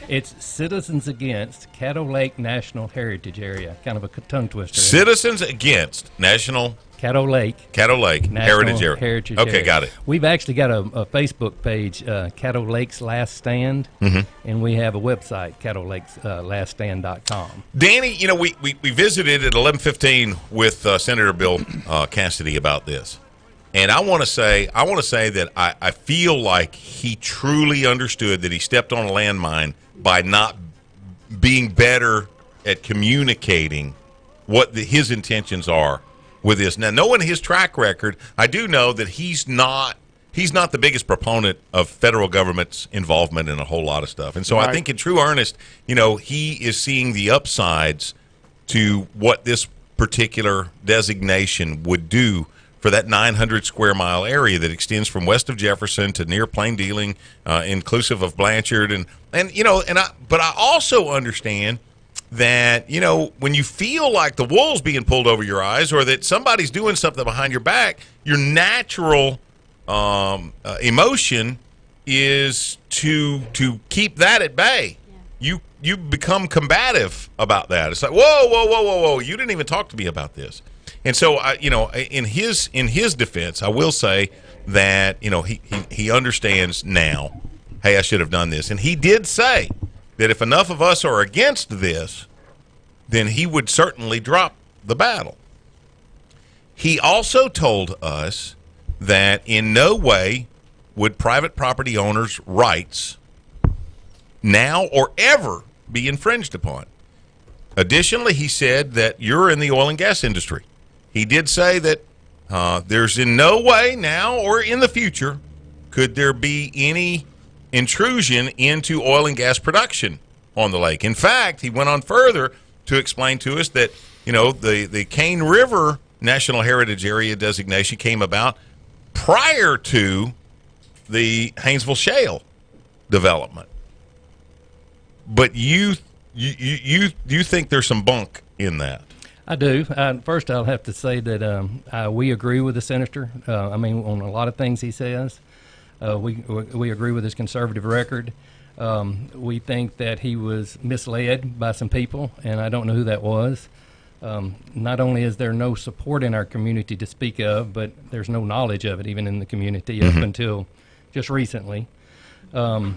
It's Citizens Against Caddo Lake National Heritage Area. Kind of a tongue twister. Citizens Against National Caddo Lake Heritage Area. Okay, Area. got it. We've actually got a Facebook page, Caddo Lake's Last Stand, and we have a website, CaddoLakesLastStand.com. Danny, you know, we visited at 11:15 with Senator Bill Cassidy about this. And I want to say that I feel like he truly understood that he stepped on a landmine by not being better at communicating what his intentions are with this. Now, knowing his track record, I do know that he's not the biggest proponent of federal government's involvement in a whole lot of stuff. And so I think in true earnest, you know, he is seeing the upsides to what this particular designation would do for that 900 square mile area that extends from west of Jefferson to near Plain Dealing, inclusive of Blanchard, but I also understand that, you know, when you feel like the wool's being pulled over your eyes or that somebody's doing something behind your back, your natural emotion is to keep that at bay. Yeah. You become combative about that. It's like, whoa, you didn't even talk to me about this. And so, in his defense, I will say that, you know, he understands now, hey, I should have done this. And he did say that if enough of us are against this, then he would certainly drop the battle. He also told us that in no way would private property owners' rights now or ever be infringed upon. Additionally, he said that you're in the oil and gas industry. He did say that there's in no way now or in the future could there be any intrusion into oil and gas production on the lake. In fact, he went on further to explain to us that, you know, the Cane River National Heritage Area designation came about prior to the Haynesville Shale development. But you think there's some bunk in that? I do. First, I'll have to say that we agree with the senator. I mean, on a lot of things he says. We agree with his conservative record. We think that he was misled by some people, and I don't know who that was. Not only is there no support in our community to speak of, but there's no knowledge of it even in the community up until just recently. What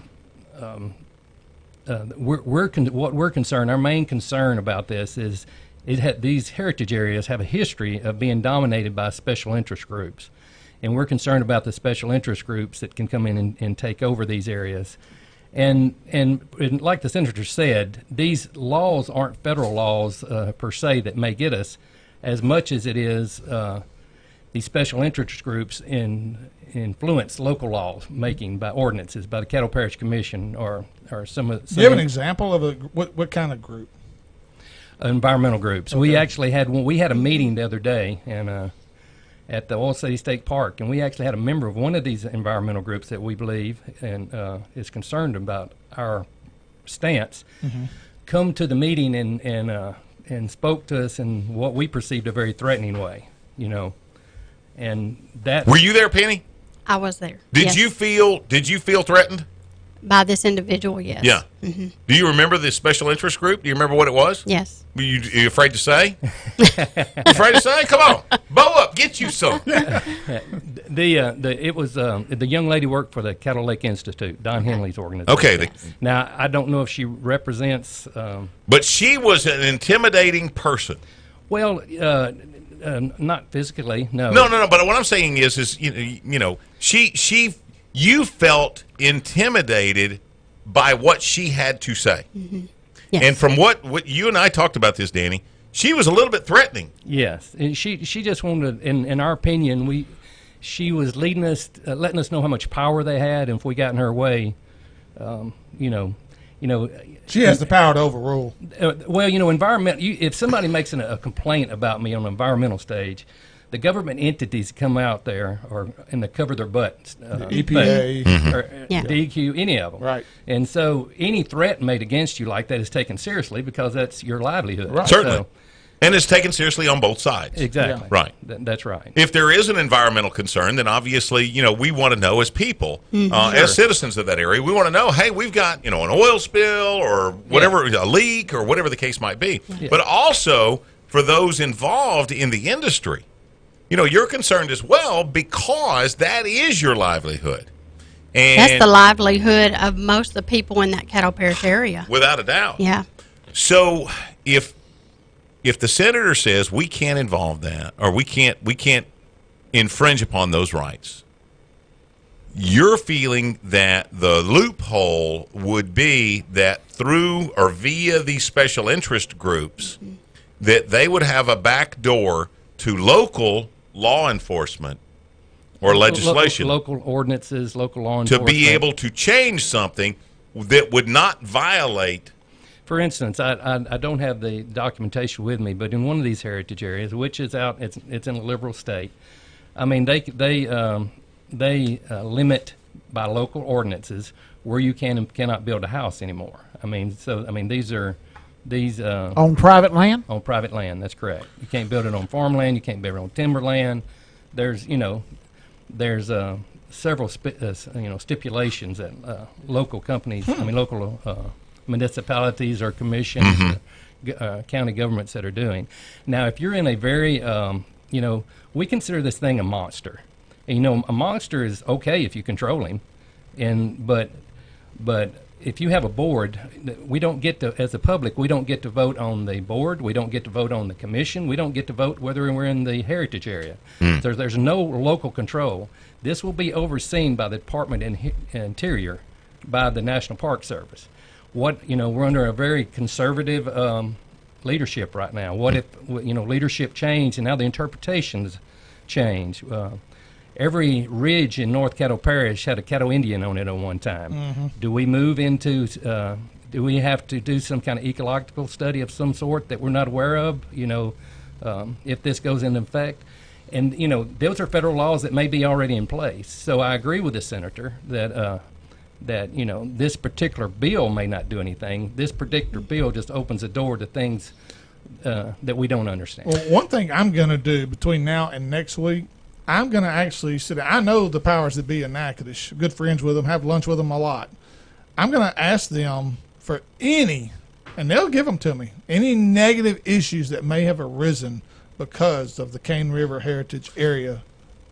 we're concerned, our main concern about this is these heritage areas have a history of being dominated by special interest groups. And we're concerned about the special interest groups that can come in and take over these areas. And like the senator said, these laws aren't federal laws per se that may get us, as much as it is these special interest groups influence local laws making by ordinances, by the Caddo Parish Commission or some of. Do you have an example of what kind of group? Environmental groups. Okay. We actually had one. We had a meeting the other day and at the Oil City State Park, and we actually had a member of one of these environmental groups that we believe and is concerned about our stance come to the meeting and spoke to us in what we perceived a very threatening way, you know. And that. Were you there, Penny? I was there. Did you feel threatened? By this individual, yes. Yeah. Mm-hmm. Do you remember the special interest group? Do you remember what it was? Yes. Are you afraid to say? Afraid to say? Come on, bow up, get you some. It was the young lady worked for the Caddo Lake Institute, Don Henley's organization. Okay. Now I don't know if she represents. But she was an intimidating person. Well, not physically, no. No. But what I'm saying is you know, you felt intimidated by what she had to say. Mm-hmm. Yes. And from what you and I talked about this, Danny, she was a little bit threatening. Yes, and she just wanted, in our opinion, she was leading us, letting us know how much power they had, and if we got in her way, you know. She has the power to overrule. Well, you know, if somebody makes a complaint about me on the environmental stage, the government entities come out there and they cover their butts. EPA, or DEQ, any of them. Right. And so any threat made against you like that is taken seriously because that's your livelihood. Right. Certainly. And it's taken seriously on both sides. Exactly. Right. That's right. If there is an environmental concern, then obviously, we want to know as people, as citizens of that area, we want to know, hey, we've got, an oil spill or whatever, a leak or whatever the case might be. Yeah. But also for those involved in the industry, you're concerned as well because that is your livelihood. And that's the livelihood of most of the people in that Caddo Parish area. Without a doubt. Yeah. So if the senator says we can't involve that or we can't infringe upon those rights, you're feeling that the loophole would be that through or via these special interest groups that they would have a back door to local law enforcement or legislation, local ordinances, local law enforcement, to be able to change something that would not violate. For instance, I don't have the documentation with me, but in one of these heritage areas, which is out, it's in a liberal state. I mean, they limit by local ordinances where you can and cannot build a house anymore. These are on private land. On private land, that's correct. You can't build it on farmland. You can't build it on timberland. There's several stipulations that local companies, local municipalities or commissions, county governments that are doing. Now, if you're in a very, we consider this thing a monster. And, a monster is okay if you control him, but if you have a board, we don't get to, as a public, we don't get to vote on the board. We don't get to vote on the commission. We don't get to vote whether we're in the heritage area. So there's no local control. This will be overseen by the Department of Interior, by the National Park Service. We're under a very conservative leadership right now. What if leadership changed and now the interpretations change? Every ridge in North Caddo Parish had a Caddo Indian on it at one time. Do we move into? Do we have to do some kind of ecological study of some sort that we're not aware of? If this goes into effect, and those are federal laws that may be already in place. So I agree with the senator that this particular bill may not do anything. This particular bill just opens the door to things that we don't understand. Well, one thing I'm going to do between now and next week, I'm going to actually sit down. I know the powers that be in Natchitoches, good friends with them, have lunch with them a lot. I'm going to ask them for any, and they'll give them to me, any negative issues that may have arisen because of the Cane River Heritage Area,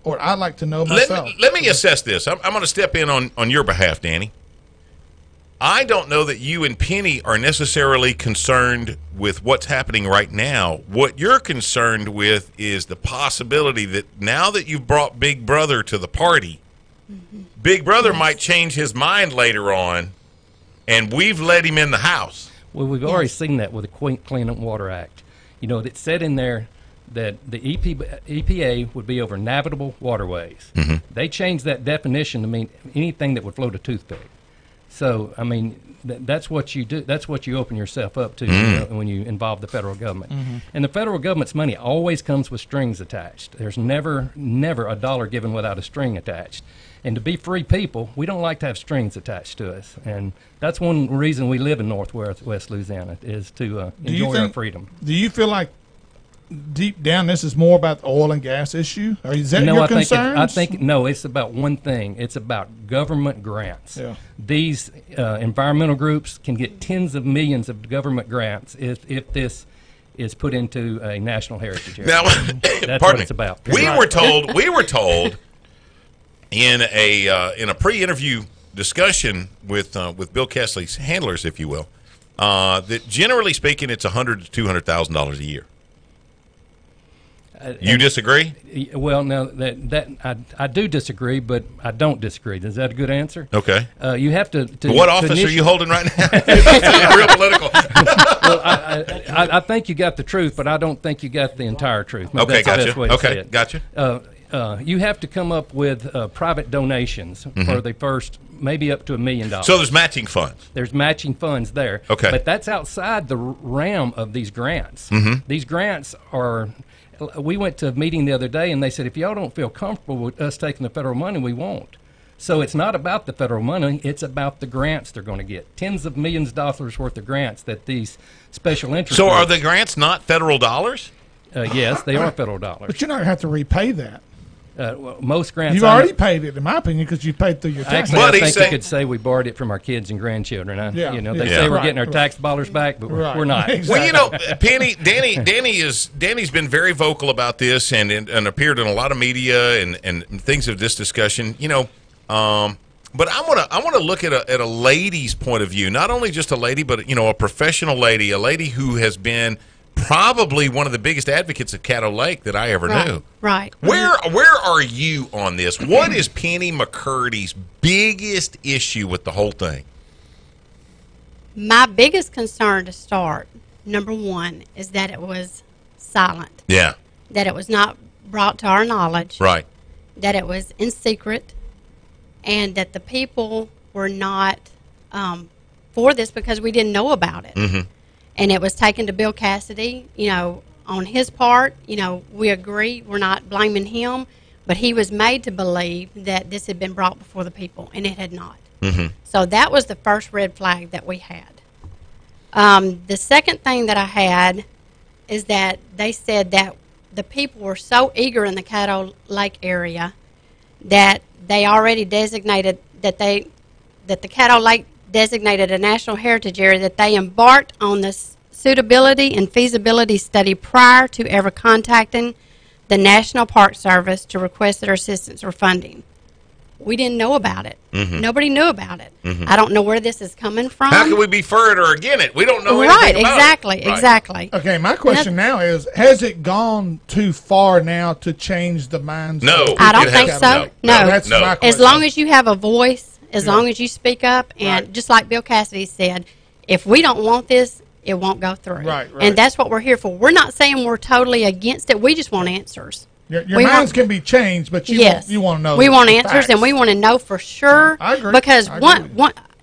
or I'd like to know myself. Let me assess this. I'm going to step in on your behalf, Danny. I don't know that you and Penny are necessarily concerned with what's happening right now. What you're concerned with is the possibility that now that you've brought Big Brother to the party, Big Brother might change his mind later on, and we've let him in the house. Well, we've already seen that with the Clean Water Act. It said in there that the EPA would be over navigable waterways. They changed that definition to mean anything that would float a toothpick. So, that's what you do. That's what you open yourself up to when you involve the federal government. And the federal government's money always comes with strings attached. There's never a dollar given without a string attached. And to be free people, we don't like to have strings attached to us. And that's one reason we live in Northwest Louisiana, is to enjoy our freedom. Do you feel like deep down this is more about the oil and gas issue? Or is that your concerns? I think no, it's about one thing. It's about government grants. Yeah. These environmental groups can get tens of millions of government grants if this is put into a national heritage area. Now, that's what it's about. We were told in a pre-interview discussion with Bill Kessley's handlers, if you will, that generally speaking, it's $100,000 to $200,000 a year. You disagree? Well, no, I do disagree, but I don't disagree. Is that a good answer? Okay. You have to what office are you holding right now? Real political. Well, I think you got the truth, but I don't think you got the entire truth. Maybe okay, that's gotcha. Okay, gotcha. You have to come up with private donations for the first, maybe up to $1 million. So there's matching funds. There's matching funds there. Okay. But that's outside the realm of these grants. These grants are. We went to a meeting the other day, and they said, if y'all don't feel comfortable with us taking the federal money, we won't. So it's not about the federal money, it's about the grants they're going to get. Tens of millions of dollars worth of grants that these special interest So groups, are the grants not federal dollars? Yes, they are federal dollars. But you're not going to have to repay that. Well, most grants... You've already paid it, in my opinion, because you paid through your taxes. Actually, I think you could say we borrowed it from our kids and grandchildren. They say we're getting our tax dollars back, but we're not. Well, you know, Penny, Danny's been very vocal about this and appeared in a lot of media and things of this discussion. You know, but I want to look at a lady's point of view, not only just a lady, but a professional lady, a lady who has been probably one of the biggest advocates of Caddo Lake that I ever knew. Right. Where are you on this? What is Penny McCurdy's biggest issue with the whole thing? My biggest concern to start, number one, is that it was silent. Yeah. That it was not brought to our knowledge. Right. That it was in secret, and that the people were not for this because we didn't know about it. Mm-hmm. And it was taken to Bill Cassidy, on his part. We agree. We're not blaming him. But he was made to believe that this had been brought before the people, and it had not. Mm-hmm. So that was the first red flag that we had. The second thing that I had is that they said that the people were so eager in the Caddo Lake area that they already designated that the Caddo Lake designated a national heritage area, that they embarked on this suitability and feasibility study prior to ever contacting the National Park Service to request their assistance or funding. We didn't know about it. Mm-hmm. Nobody knew about it. Mm-hmm. I don't know where this is coming from. How can we be for it or against it? We don't know anything about exactly, it. Right, exactly. Okay, my question now is, has it gone too far now to change the minds of people? I don't think so. No. That's my question. As long as you have a voice, as long as you speak up, and just like Bill Cassidy said, if we don't want this, it won't go through. Right. And that's what we're here for. We're not saying we're totally against it. We just want answers. Your minds can be changed, but you want to know. We want answers, facts. And we want to know for sure. I agree. Because one,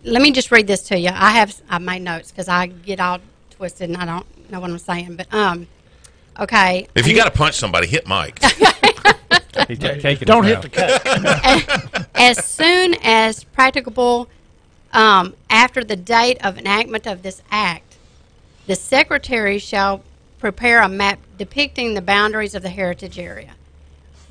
let me just read this to you. I made notes because I get all twisted and I don't know what I'm saying. But okay. If you got to punch somebody, hit Mike. Don't hit the cake. As soon as practicable, after the date of enactment of this act, the Secretary shall prepare a map depicting the boundaries of the heritage area.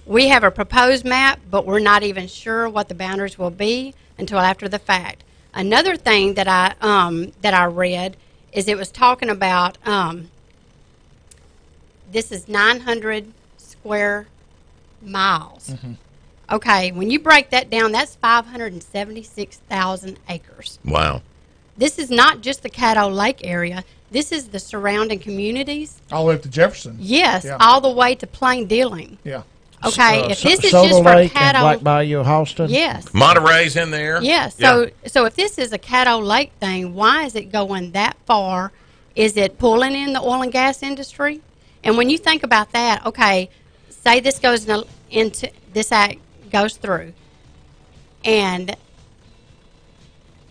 We have a proposed map, but we're not even sure what the boundaries will be until after the fact. Another thing that I read is it was talking about this is 900 square miles. Mm-hmm. Okay, when you break that down, that's 576,000 acres. Wow. This is not just the Caddo Lake area. This is the surrounding communities. All the way up to Jefferson. Yes, all the way to Plain Dealing. Yeah. Okay, if this is Soda just for Lake Caddo, and Black Bayou, Halston. yes, Monterey's in there. yes. So if this is a Caddo Lake thing, why is it going that far? Is it pulling in the oil and gas industry? And when you think about that, okay, say this goes into this act goes through, and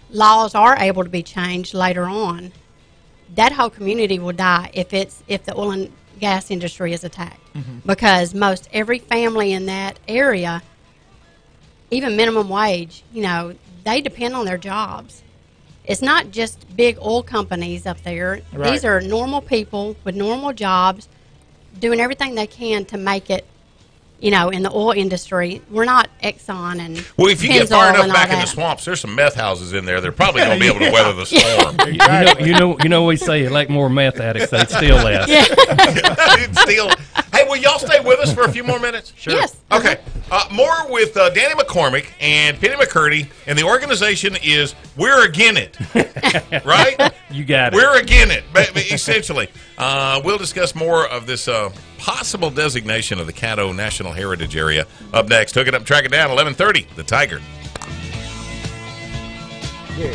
laws are able to be changed later on, that whole community will die if the oil and gas industry is attacked. Mm-hmm. Because most every family in that area, even minimum wage, they depend on their jobs. It's not just big oil companies up there. Right. These are normal people with normal jobs doing everything they can to make it, in the oil industry. We're not Exxon and well, if you get far enough back in that. the swamps, there's some meth houses in there. They're probably going to be able to weather the storm. You know, we say you like more meth addicts, they'd steal less. Hey, will y'all stay with us for a few more minutes? Sure. Yes. Okay. More with Danny McCormick and Penny McCurdy, and the organization is We're Again It. Right? You got it. We're Again It, essentially. We'll discuss more of this possible designation of the Caddo National Heritage Area up next. Hook it up, track it down, 11:30, The Tiger. Yeah.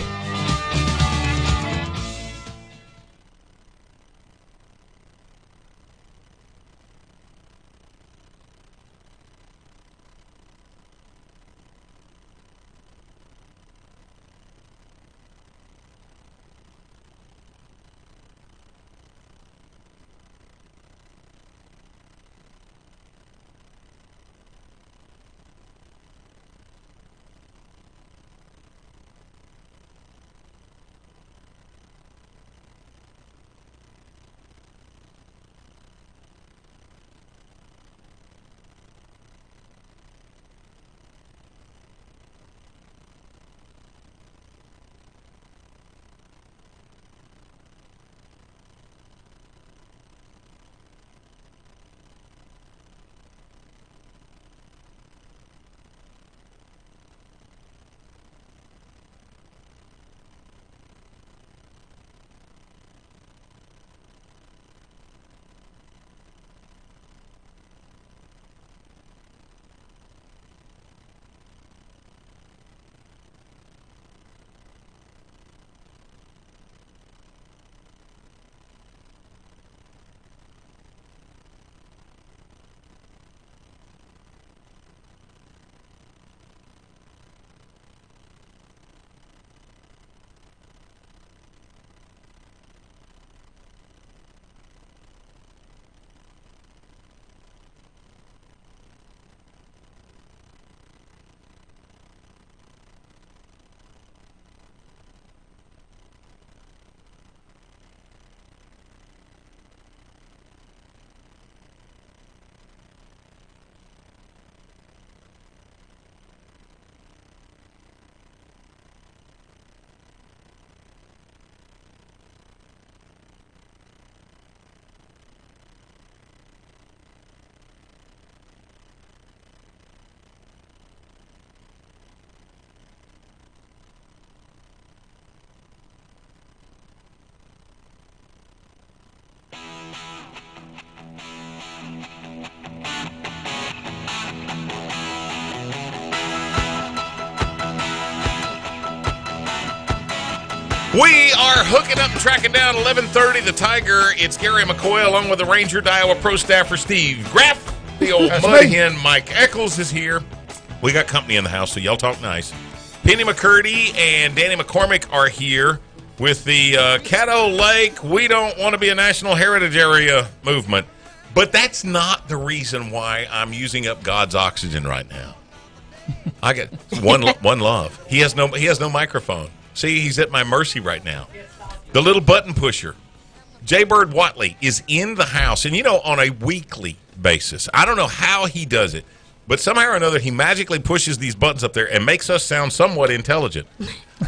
We are hooking up and tracking down 11:30 the Tiger. It's Gary McCoy along with the Ranger Iowa Pro staffer Steve Graff. The old mud hen Mike Eccles is here. We got company in the house, so y'all talk nice. Penny McCurdy and Danny McCormick are here with the Caddo Lake We Don't Want to Be a National Heritage Area movement. But that's not the reason why I'm using up God's oxygen right now. I got one love. He has no microphone. See, he's at my mercy right now. The little button pusher. Jay Bird Watley is in the house, and on a weekly basis. I don't know how he does it, but somehow or another he magically pushes these buttons up there and makes us sound somewhat intelligent.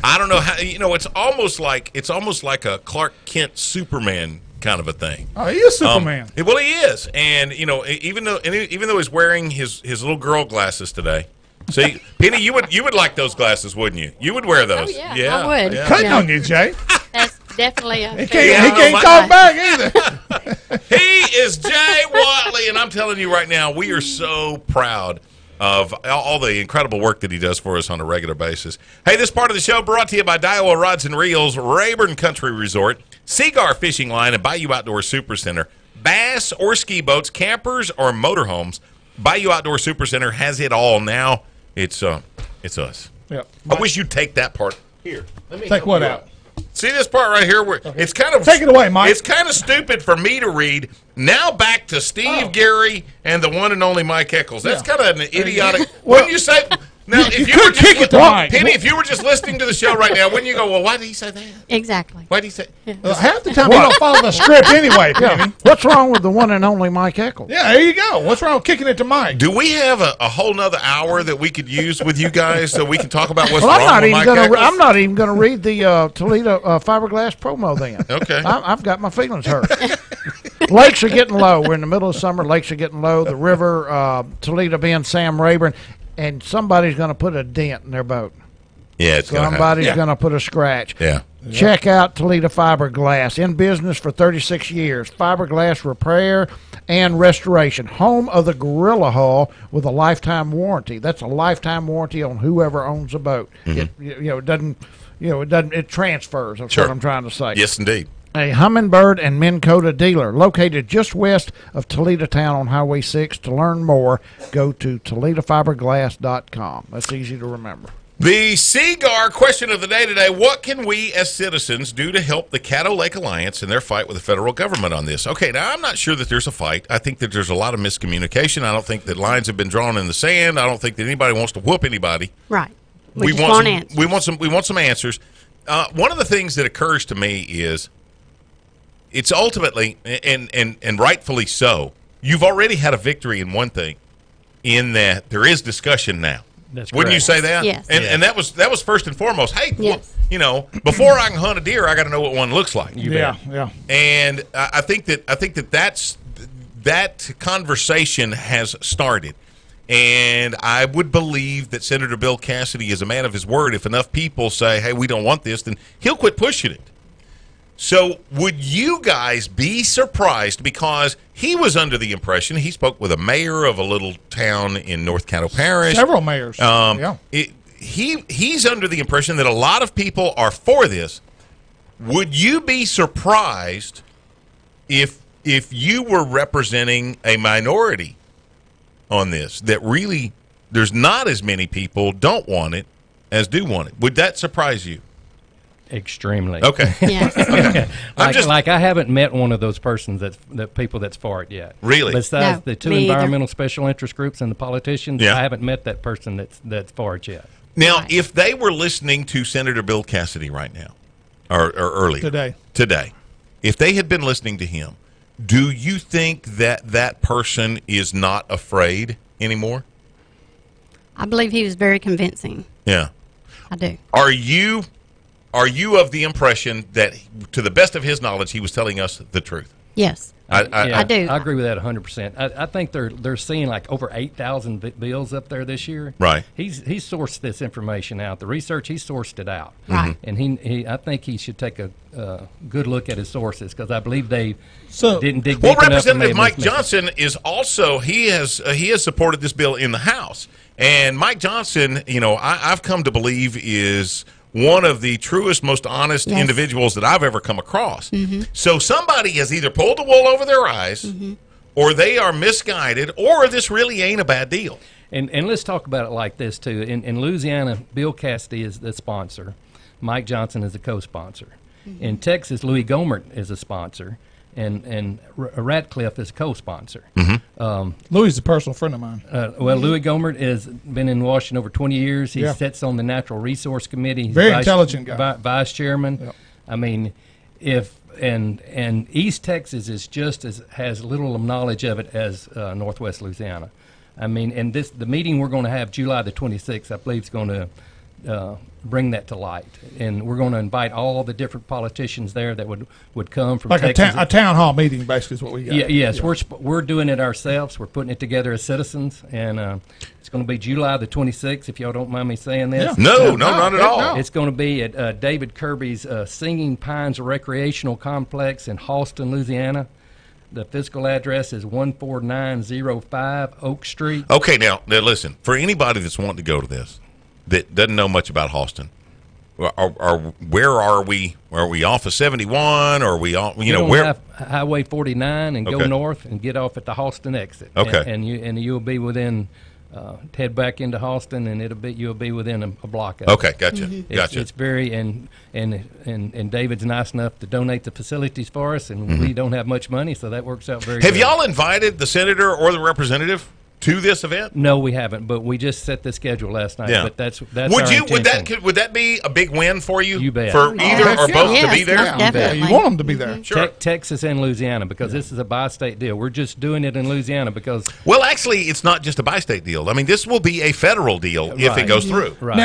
I don't know how. It's almost like a Clark Kent Superman kind of a thing. Oh, he is Superman. Well, he is, and even though he's wearing his little girl glasses today. See, Penny, you would like those glasses, wouldn't you? You would wear those. Oh, yeah, I would. Yeah. Cutting on you, Jay. That's definitely a He can't talk back either. He is Jay Watley, and I'm telling you right now, we are so proud of all the incredible work that he does for us on a regular basis. Hey, this part of the show brought to you by Daiwa Rods and Reels, Rayburn Country Resort, Seagar Fishing Line, and Bayou Outdoor Supercenter. Bass or ski boats, campers or motorhomes, Bayou Outdoor Supercenter has it all now. It's us. Yep. I wish you'd take that part. Here, let me take what out? See this part right here? Where it's kind of take it away, Mike. It's kind of stupid for me to read. Now back to Steve Gary and the one and only Mike Eccles. That's kind of an idiotic. Wouldn't you say? Now, if you were just kick it to Mike. Penny, if you were just listening to the show right now, wouldn't you go, well, why did he say that? Exactly. Why did he say? Half the time we don't follow the script anyway, Penny. What's wrong with the one and only Mike Eccles? Yeah, there you go. What's wrong with kicking it to Mike? Do we have a whole nother hour that we could use with you guys so we can talk about what's wrong with Mike Eccles? I'm not even going to read the Toledo fiberglass promo then. Okay. I've got my feelings hurt. Lakes are getting low. We're in the middle of summer. Lakes are getting low. The river, Toledo being Sam Rayburn, and somebody's going to put a dent in their boat. Yeah, it's somebody's going to put a scratch. Yeah. Check out Toledo Fiberglass. In business for 36 years. Fiberglass repair and restoration. Home of the Gorilla Hull with a lifetime warranty. That's a lifetime warranty on whoever owns a boat. Mm-hmm. It transfers. That's Sure. what I'm trying to say. Yes, indeed. A Humminbird and Minn Kota dealer located just west of Toledo Town on Highway 6. To learn more, go to ToledoFiberglass.com. That's easy to remember. The Seagar question of the day today: what can we as citizens do to help the Caddo Lake Alliance in their fight with the federal government on this? Okay, now I'm not sure that there's a fight. I think that there's a lot of miscommunication. I don't think that lines have been drawn in the sand. I don't think that anybody wants to whoop anybody. Right. We want answers. We want some answers. One of the things that occurs to me is it's ultimately and rightfully so. You've already had a victory in one thing, in that there is discussion now. That's Wouldn't you say that? Yes. And that was first and foremost. Hey, yes. Before I can hunt a deer, I got to know what one looks like. Yeah. And I think that conversation has started. And I would believe that Senator Bill Cassidy is a man of his word. If enough people say, hey, we don't want this, then he'll quit pushing it. So would you guys be surprised, because he was under the impression, he spoke with a mayor of a little town in North Caddo Parish. Several mayors. He's under the impression that a lot of people are for this. Would you be surprised if you were representing a minority on this, that really there's not as many people don't want it as do want it? Would that surprise you? Extremely. Okay. Yes. Like I haven't met one of those persons that people that's for it yet. Really? Besides No, the two me either. environmental special interest groups and the politicians, Yeah. I haven't met that person that's for it yet. Now, if they were listening to Senator Bill Cassidy right now, or earlier today, if they had been listening to him, do you think that person is not afraid anymore? I believe he was very convincing. Yeah. I do. Are you of the impression that, to the best of his knowledge, he was telling us the truth? Yes. I do. I agree with that 100%. I think they're seeing like over 8,000 bills up there this year. Right. He's sourced this information out. The research, he sourced it out. Right. And I think he should take a good look at his sources, because I believe they didn't dig Well, deep enough. Representative Mike Johnson is also he has supported this bill in the House, and Mike Johnson, I've come to believe is one of the truest, most honest individuals that I've ever come across. So somebody has either pulled the wool over their eyes, or they are misguided, or this really ain't a bad deal. And let's talk about it like this, too. In Louisiana, Bill Cassidy is the sponsor. Mike Johnson is a co-sponsor. In Texas, Louis Gohmert is a sponsor. And Ratcliffe is a co-sponsor. Louis is a personal friend of mine. Louis Gohmert has been in Washington over 20 years. He sits on the Natural Resource Committee. He's very intelligent guy. Vice chairman. Yep. I mean, and East Texas is just as has little knowledge of it as Northwest Louisiana. I mean, and the meeting we're going to have July the 26th, I believe, is going to bring that to light, and we're going to invite all the different politicians there that would come from like Texas. a town hall meeting, basically, is what we got. Yes, we're doing it ourselves. We're putting it together as citizens, and it's going to be July the 26th. If y'all don't mind me saying this, no, not at all. It's going to be at David Kirby's Singing Pines Recreational Complex in Halston, Louisiana. The physical address is 14905 Oak Street. Okay, now listen. For anybody that's wanting to go to this, that doesn't know much about Halston, where are we? Are we off of 71? Or are we on? Where? Highway 49 and go north and get off at the Halston exit. Okay, and you'll be within. Head back into Halston, and you'll be within a block of it. Okay, gotcha. Gotcha. It's very and David's nice enough to donate the facilities for us, and we don't have much money, so that works out very. Have good. y'all invited the senator or the representative to this event? No, we haven't, but we just set the schedule last night. Yeah. But that's would that be a big win for you? You bet. For either or both to be there? Definitely. You want them to be there. Sure. Texas and Louisiana, because this is a bi-state deal. We're just doing it in Louisiana because. Well, actually, it's not just a bi-state deal. I mean, this will be a federal deal if it goes through. Right.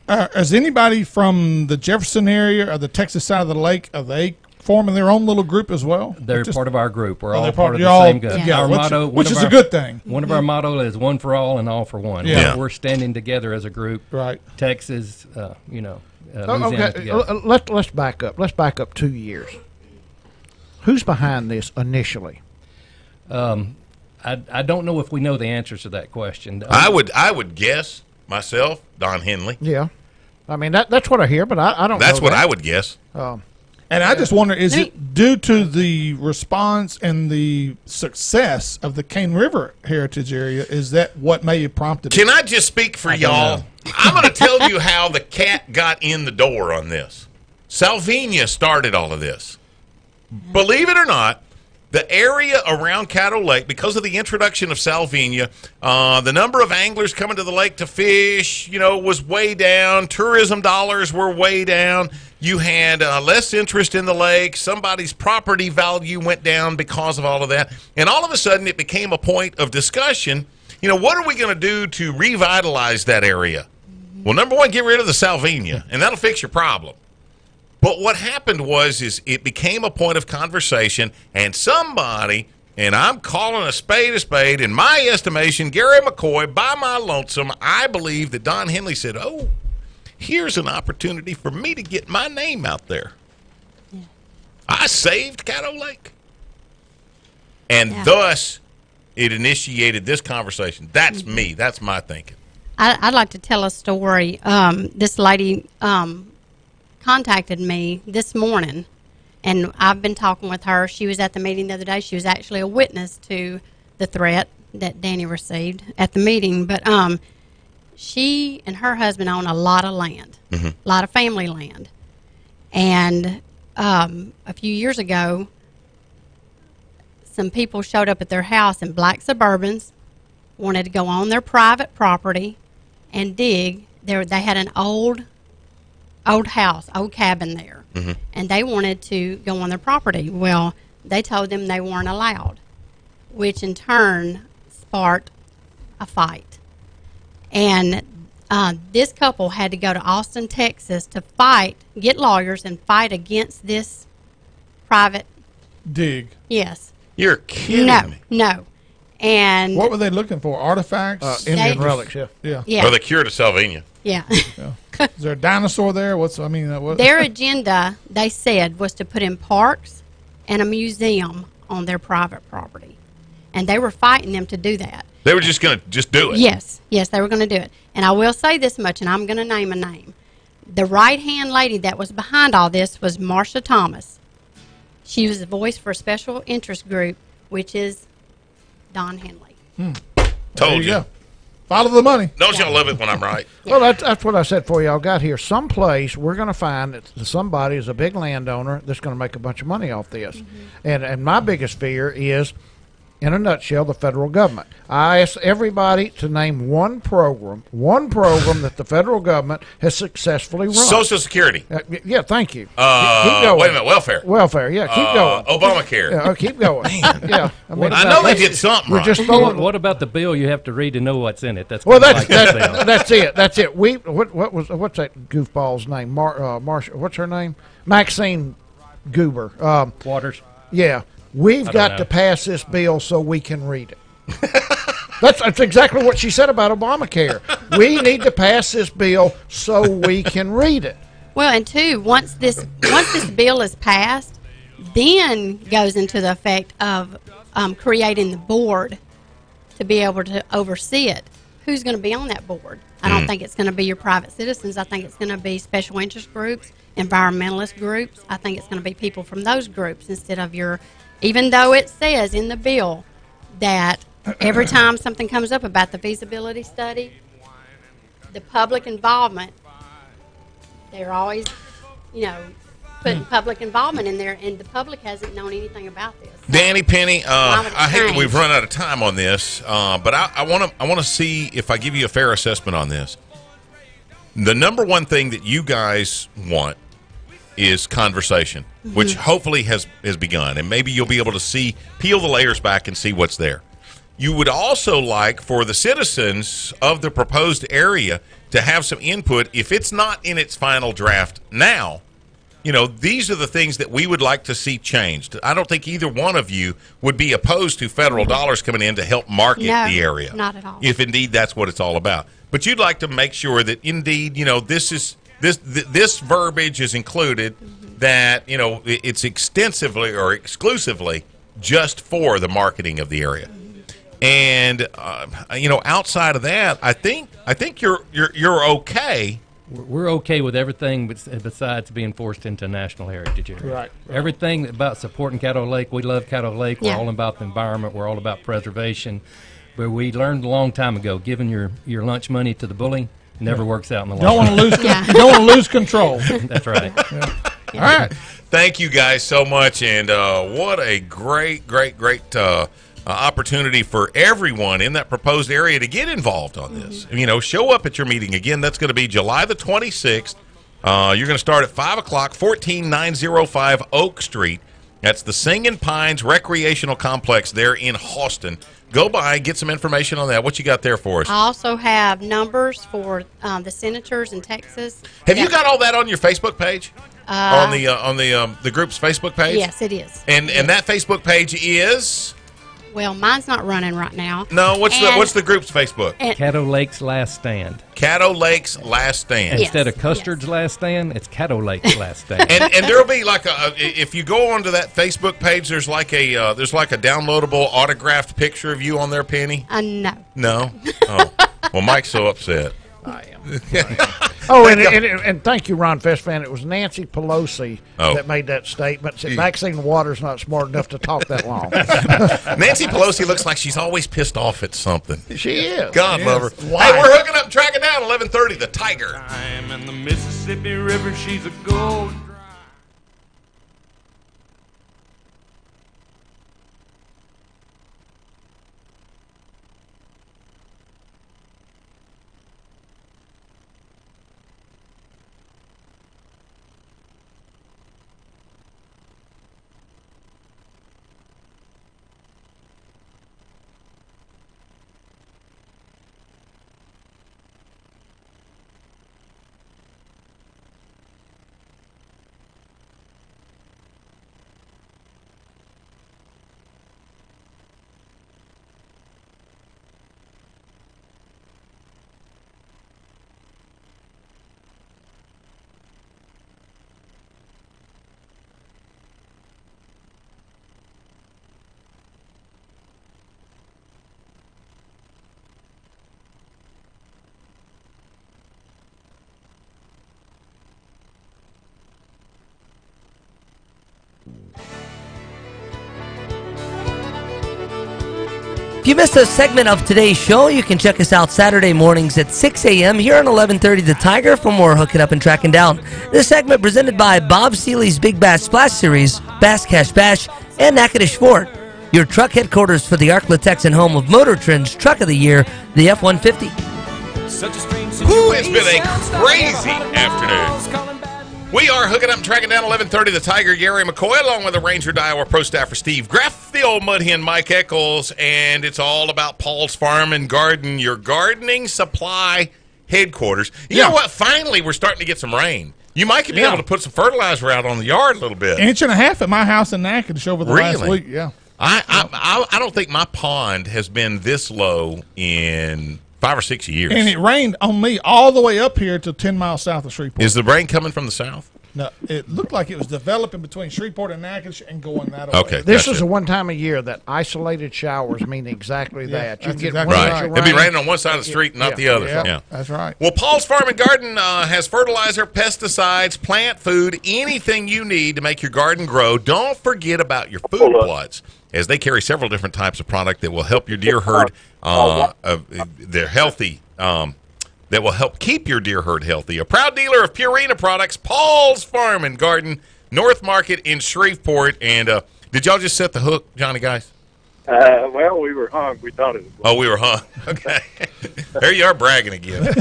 Now, is anybody from the Jefferson area or the Texas side of the lake, are they forming their own little group as well? They're part of our group. We're all they're part of the same group. Yeah. Our motto, which is a good thing. One of our motto is one for all and all for one. Yeah. We're standing together as a group. Right. Texas, Louisiana together. Let's back up. Let's back up 2 years. Who's behind this initially? I don't know if we know the answers to that question. I would guess myself, Don Henley. Yeah. I mean, that's what I hear, but I don't know. That's what I would guess. And I just wonder, is it due to the response and the success of the Cane River Heritage Area? Is that what may have prompted it? Can I just speak for y'all? I'm going to tell you how the cat got in the door on this. Salvinia started all of this. Believe it or not, the area around Caddo Lake, because of the introduction of Salvinia, the number of anglers coming to the lake to fish, was way down. Tourism dollars were way down. You had less interest in the lake. Somebody's property value went down because of all of that. And all of a sudden, it became a point of discussion. What are we going to do to revitalize that area? Well, number one, get rid of the Salvinia, and that'll fix your problem. But what happened is it became a point of conversation, and somebody, and I'm calling a spade, in my estimation, Gary McCoy, by my lonesome, I believe that Don Henley said, oh, here's an opportunity for me to get my name out there. Yeah. I saved Caddo Lake. And thus, it initiated this conversation. That's me. That's my thinking. I'd like to tell a story. This lady contacted me this morning, and I've been talking with her. She was at the meeting the other day. She was actually a witness to the threat that Danny received at the meeting. But she and her husband own a lot of land, a lot of family land. And a few years ago, some people showed up at their house in black Suburbans, wanted to go on their private property and dig. They had an old house, old cabin there, and they wanted to go on their property. Well, they told them they weren't allowed, which in turn sparked a fight. And this couple had to go to Austin, Texas to get lawyers and fight against this private dig. Yes. You're kidding me. No. And what were they looking for? Artifacts? Indian relics, yeah. Or the cure to Salvinia. Yeah. Is there a dinosaur there? Their agenda, they said, was to put in parks and a museum on their private property. And they were fighting them to do that. They were just going to do it. Yes, they were going to do it. And I will say this much, and I'm going to name a name. The right-hand lady that was behind all this was Marcia Thomas. She was the voice for a special interest group, which is Don Henley. Told you. Go. Follow the money. Don't y'all love it when I'm right? Well, that's what I said for y'all got here. Someplace we're going to find that somebody is a big landowner that's going to make a bunch of money off this. And my biggest fear is, in a nutshell, the federal government. I asked everybody to name one program that the federal government has successfully run. Social Security. Yeah, thank you. Keep Wait a minute, welfare. Welfare, yeah, keep going. Obamacare. Yeah, keep going. Yeah, I know they did something We're right. just throwing. What about the bill you have to read to know what's in it? That's Well, kinda that's it. That's it. What's that goofball's name? Marsha. What's her name? Maxine Goober. Waters. Yeah, we've got to pass this bill so we can read it. That's exactly what she said about Obamacare. We need to pass this bill so we can read it. Well, and two, once this bill is passed, then goes into the effect of creating the board to be able to oversee it. Who's going to be on that board? I don't think it's going to be your private citizens. I think it's going to be special interest groups, environmentalist groups. I think it's going to be people from those groups instead of even though it says in the bill that every time something comes up about the feasibility study, the public involvement, they're always, putting public involvement in there, and the public hasn't known anything about this. Danny, Penny, I hate that change? we've run out of time on this, but I want to see if I give you a fair assessment on this. The number one thing that you guys want is conversation, which hopefully has begun, and maybe you'll be able to peel the layers back and see what's there. You would also like for the citizens of the proposed area to have some input. If it's not in its final draft now, these are the things that we would like to see changed. I don't think either one of you would be opposed to federal dollars coming in to help market the area. Not at all. If indeed that's what it's all about. But you'd like to make sure that indeed, this verbiage is included, that, it's extensively or exclusively just for the marketing of the area. And outside of that, I think you're okay. We're okay with everything besides being forced into national heritage area. Right. Everything about supporting Caddo Lake. We love Caddo Lake. We're Yeah. all about the environment. We're all about preservation. But we learned a long time ago, giving your lunch money to the bully never works out in the long Don't want to run. lose. You don't want to lose control. That's right. All right. Thank you guys so much, and what a great opportunity for everyone in that proposed area to get involved on this. Show up at your meeting. Again, that's going to be July the 26th. You're going to start at 5 o'clock, 14905 Oak Street. That's the Singing Pines Recreational Complex there in Austin. Go by, get some information on that. What you got there for us? I also have numbers for the senators in Texas. Have you got all that on your Facebook page? On the group's Facebook page? Yes, it is. And that Facebook page is? Well, mine's not running right now. No, what's the group's Facebook? Caddo Lake's Last Stand. Caddo Lake's Last Stand. Yes, Instead of Custard's Last Stand, it's Caddo Lake's Last Stand. And there'll be like if you go onto that Facebook page, there's like a downloadable autographed picture of you on there, Penny. No. No. Oh, well, Mike's so upset. I am. Oh, and thank you, Ron Festfan. It was Nancy Pelosi that made that statement. Said Maxine Waters not smart enough to talk that long. Nancy Pelosi looks like she's always pissed off at something. She is. God love her. Why? Hey, we're hooking up, tracking down 11:30. The Tiger. I'm in the Mississippi River, she's a gold. If you missed a segment of today's show, you can check us out Saturday mornings at 6 a.m. here on 1130 The Tiger for more Hook It Up and Tracking Down. This segment presented by Bob Seeley's Big Bass Splash Series, Bass Cash Bash, and Natchitoches Ford. Your truck headquarters for the Arklatex and home of Motor Trend's Truck of the Year, the F-150. Who has been a crazy afternoon? We are hooking up and tracking down 1130 The Tiger, Gary McCoy, along with the Ranger Iowa Pro Staffer Steve Greff, the old mud hen Mike Eccles, and it's all about Paul's Farm and Garden, your gardening supply headquarters. You know what? Finally, we're starting to get some rain. You might be able to put some fertilizer out on the yard a little bit. Inch and a half at my house in Natchitoches over the last week. Yeah. I don't think my pond has been this low in 5 or 6 years. And it rained on me all the way up here to 10 miles south of Shreveport. Is the rain coming from the south? No, it looked like it was developing between Shreveport and Natchitoches and going that way. Okay, this is the one time a year that isolated showers mean exactly that. You get exactly right. It'll be raining on one side of the street, not the other. Yeah, that's right. Well, Paul's Farm and Garden has fertilizer, pesticides, plant food, anything you need to make your garden grow. Don't forget about your food plots, as they carry several different types of product that will help your deer herd. They're healthy. That will help keep your deer herd healthy. A proud dealer of Purina products, Paul's Farm and Garden, North Market in Shreveport. And did y'all just set the hook, Johnny, guys? Well, we were hung. We thought it was. Oh, we were hung. Okay. There you are bragging again.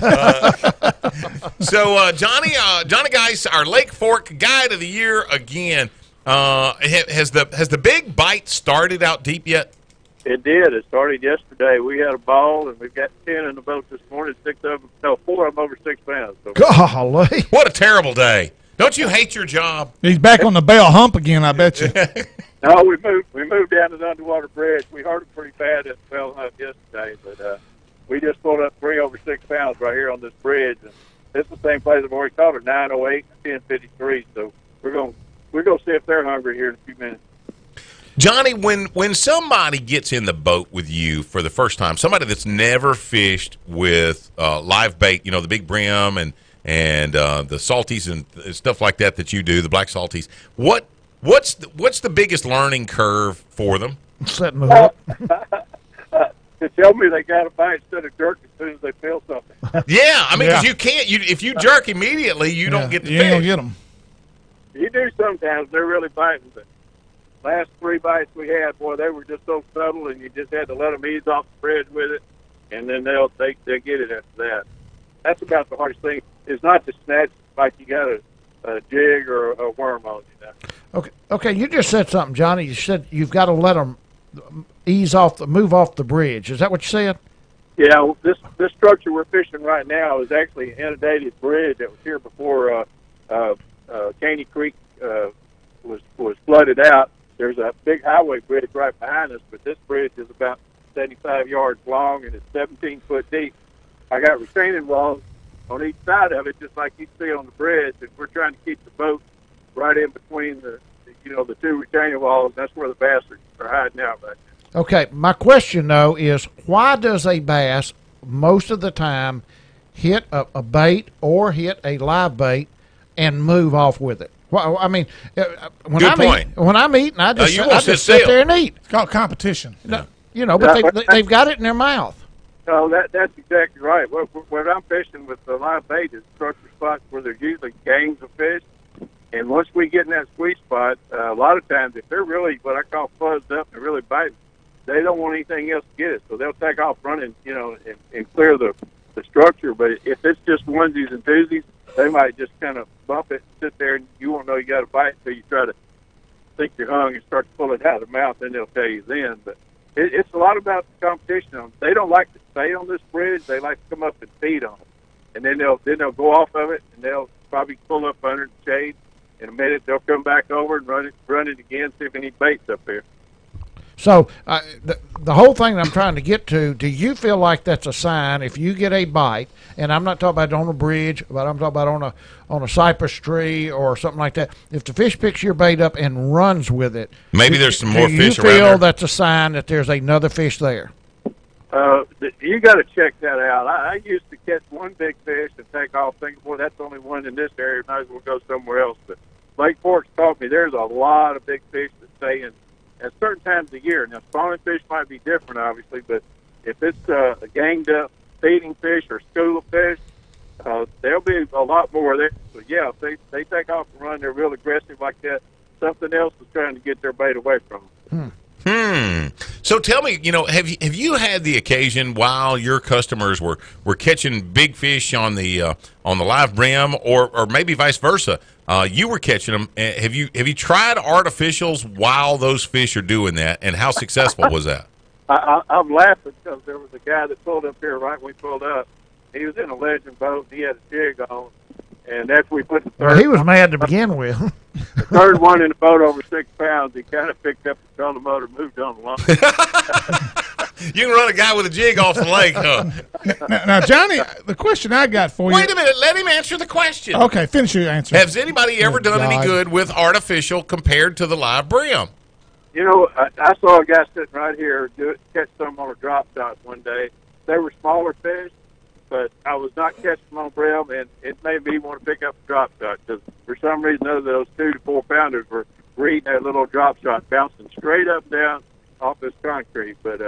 So, Johnny, guys, our Lake Fork Guide of the Year again. Has the big bite started out deep yet? It did. It started yesterday. We had a ball, and we've got 10 in the boat this morning. 4 of them over 6 pounds. So. Golly. What a terrible day. Don't you hate your job? He's back on the bell hump again, I bet you. No, we moved down to the underwater bridge. We hurt it pretty bad at the bell hump yesterday, but we just pulled up 3 over 6 pounds right here on this bridge. And it's the same place I've already caught her, 908 and 1053. So we're gonna see if they're hungry here in a few minutes. Johnny, when somebody gets in the boat with you for the first time, somebody that's never fished with live bait, the big brim and the salties and stuff like that you do, the black salties, what's the biggest learning curve for them? Setting the hook. To tell me they got a bite instead of jerk as soon as they feel something. Yeah, I mean, because you can't. If you jerk immediately, you don't get the fish. You ain't gonna get them. You do sometimes. They're really biting, but last 3 bites we had, boy, they were just so subtle, and you just had to let them ease off the bridge with it, and then they'll get it after that. That's about the hardest thing. Is not to snatch like you got a jig or a worm on you. Okay. You just said something, Johnny. You said you've got to let them move off the bridge. Is that what you said? Yeah. This structure we're fishing right now is actually an inundated bridge that was here before Caney Creek was flooded out. There's a big highway bridge right behind us, but this bridge is about 75 yards long and it's 17 foot deep. I got retaining walls on each side of it, just like you see on the bridge, and we're trying to keep the boat right in between the 2 retaining walls. That's where the bass are hiding out right now. Okay, my question though is, why does a bass most of the time hit a bait or hit a live bait and move off with it? Well, I mean, when I'm eating, I just sit there and eat. It's called competition. No, but they've got it in their mouth. No, that's exactly right. When I'm fishing with the live bait, is structure spots where there's usually gangs of fish. And once we get in that sweet spot, a lot of times, if they're really what I call fuzzed up and really biting, they don't want anything else to get it. So they'll take off running, and clear the structure. But if it's just onesies and twosies, they might just kind of bump it, sit there, and you won't know you got a bite until you try to think you're hung and start to pull it out of the mouth. Then they'll tell you then. But it's a lot about the competition. They don't like to stay on this bridge. They like to come up and feed on it, and then they'll go off of it, and they'll probably pull up under the shade. In a minute, they'll come back over and run it again, see if any bait's up there. So the whole thing I'm trying to get to, do you feel like that's a sign if you get a bite, and I'm not talking about on a bridge, but I'm talking about on a cypress tree or something like that. If the fish picks your bait up and runs with it, maybe there's some more fish around there. Do you feel that's a sign that there's another fish there? You got to check that out. I used to catch one big fish and take off thinking, boy, that's the only one in this area. Might as well go somewhere else. But Lake Fork's taught me there's a lot of big fish that stay in at certain times of the year. Now, spawning fish might be different, obviously, but if it's a ganged up feeding fish or school of fish, there'll be a lot more there. So, yeah, if they take off and run, they're real aggressive like that, something else is trying to get their bait away from them. So tell me, have you had the occasion while your customers were catching big fish on the live brim, or maybe vice versa, you were catching them? Have you tried artificials while those fish are doing that, and how successful was that? I'm laughing because there was a guy that pulled up here right when we pulled up. He was in a legend boat. And he had a jig on, and after we put the third, he was mad to begin with. The third one in the boat over 6 pounds, he kind of picked up the trolling motor, moved on the line. You can run a guy with a jig off the lake, huh? Now, Johnny, the question I got for you. Wait a minute, let him answer the question. Okay, finish your answer. Has anybody ever done any good with artificial compared to the live brim? I saw a guy sitting right here catch some on a drop shot one day. They were smaller fish, but I was not catching them on brim, and it made me want to pick up a drop shot because for some reason or other, those 2 to 4 pounders were eating that little drop shot, bouncing straight up and down off this concrete. But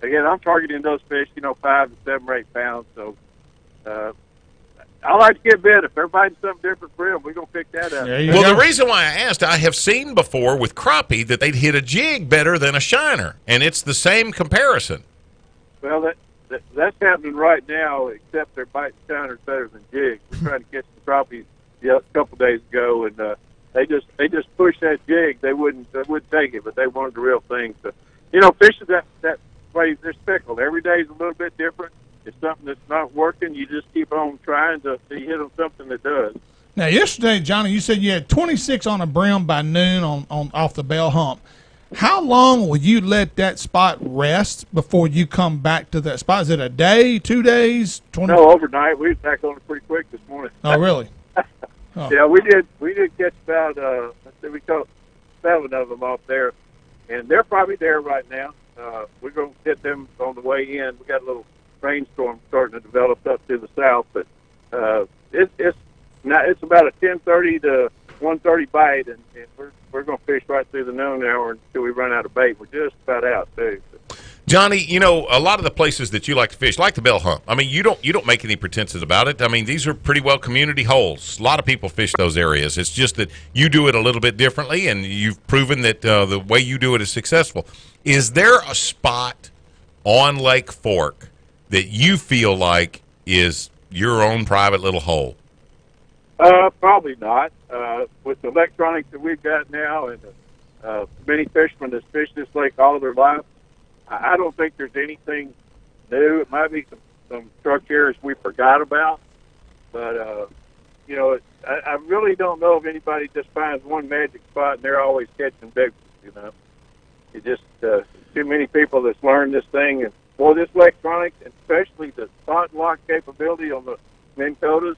again, I'm targeting those fish, 5 to 7 or 8 pounds. So I like to get bit. If everybody's something different for him, we're going to pick that up. Well, the reason why I asked, I have seen before with crappie that they'd hit a jig better than a shiner, and it's the same comparison. Well, that's happening right now, except they're biting shiners better than jigs. We're trying to catch the crappies a couple days ago, and they just pushed that jig. They wouldn't take it, but they wanted the real thing. So, fishing that way, they're speckled. Every day is a little bit different. If something that's not working, you just keep on trying to hit on something that does. Now, yesterday, Johnny, you said you had 26 on a brim by noon on off the bell hump. How long will you let that spot rest before you come back to that spot? Is it a day, 2 days, 20? No, overnight. We was back on it pretty quick this morning. Oh, really? Oh. Yeah, we did catch about we caught 7 of them off there, and they're probably there right now. We're going to get them on the way in. We got a little rainstorm starting to develop up to the south, but it's about a 10:30 to 1:30 bite, and we're going to fish right through the noon hour until we run out of bait. We're just about out too. Johnny, a lot of the places that you like to fish, like the bell hump. I mean, you don't make any pretenses about it. I mean, these are pretty well community holes. A lot of people fish those areas. It's just that you do it a little bit differently, and you've proven that the way you do it is successful. Is there a spot on Lake Fork that you feel like is your own private little hole? Probably not. With the electronics that we've got now, and many fishermen that's fished this lake all of their life, I don't think there's anything new. It might be some structures we forgot about, but I really don't know if anybody just finds one magic spot and they're always catching big ones. It's just too many people that's learned this thing, and for this electronics, and especially the spot lock capability on the Minn Kotas.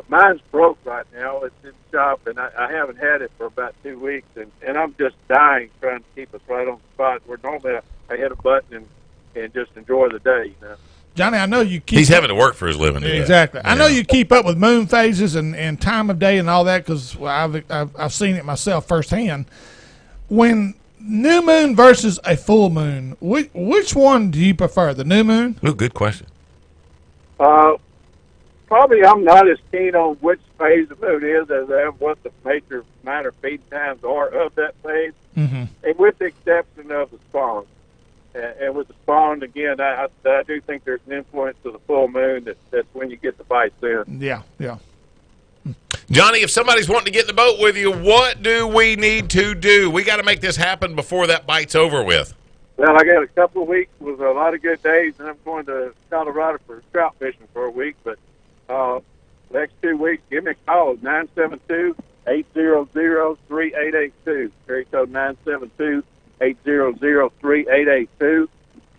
Mine's broke right now. It's in the shop, and I haven't had it for about 2 weeks, and I'm just dying trying to keep us right on the spot where normally I hit a button and just enjoy the day. Johnny, I know you keep. He's having to work for his living. Exactly. Yeah. I know you keep up with moon phases and time of day and all that because I've seen it myself firsthand. When new moon versus a full moon, which one do you prefer? The new moon? Oh, good question. Probably I'm not as keen on which phase the moon is as I am what the major minor feed times are of that phase, and with the exception of the spawn. And with the spawn, again, I do think there's an influence of the full moon that's when you get the bites in. Yeah. Johnny, if somebody's wanting to get in the boat with you, what do we need to do? We got to make this happen before that bite's over with. Well, I got a couple of weeks with a lot of good days, and I'm going to Colorado for trout fishing for a week, but next 2 weeks, give me a call, 972-800-3882. Area code 972-800-3882.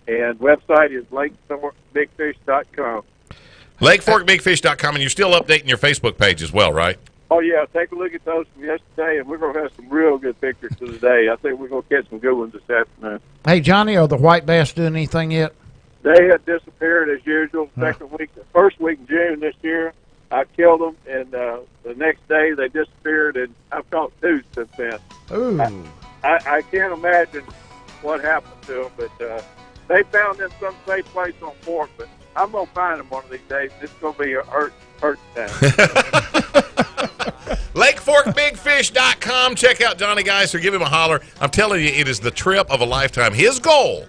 And website is lakeforkbigfish.com. Lakeforkbigfish.com, and you're still updating your Facebook page as well, right? Oh, yeah. Take a look at those from yesterday, and we're going to have some real good pictures for today. I think we're going to catch some good ones this afternoon. Hey, Johnny, are the white bass doing anything yet? They had disappeared as usual. First week in June this year, I killed them, and the next day they disappeared, and I've caught 2 since then. Ooh. I can't imagine what happened to them, but they found them some safe place on Fork. But I'm gonna find them one of these days. It's gonna be a hurt down. LakeForkBigFish.com. Check out Johnny Geiser. Give him a holler. I'm telling you, it is the trip of a lifetime. His goal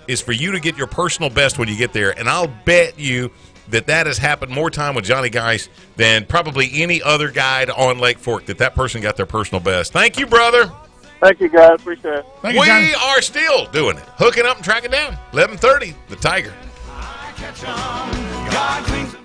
is for you to get your personal best when you get there, and I'll bet you that has happened more time with Johnny Geis than probably any other guide on Lake Fork, that person got their personal best. Thank you, brother. Thank you, guys. Appreciate it. We are still doing it. Hooking up and tracking down. 11:30, the Tiger. God cleans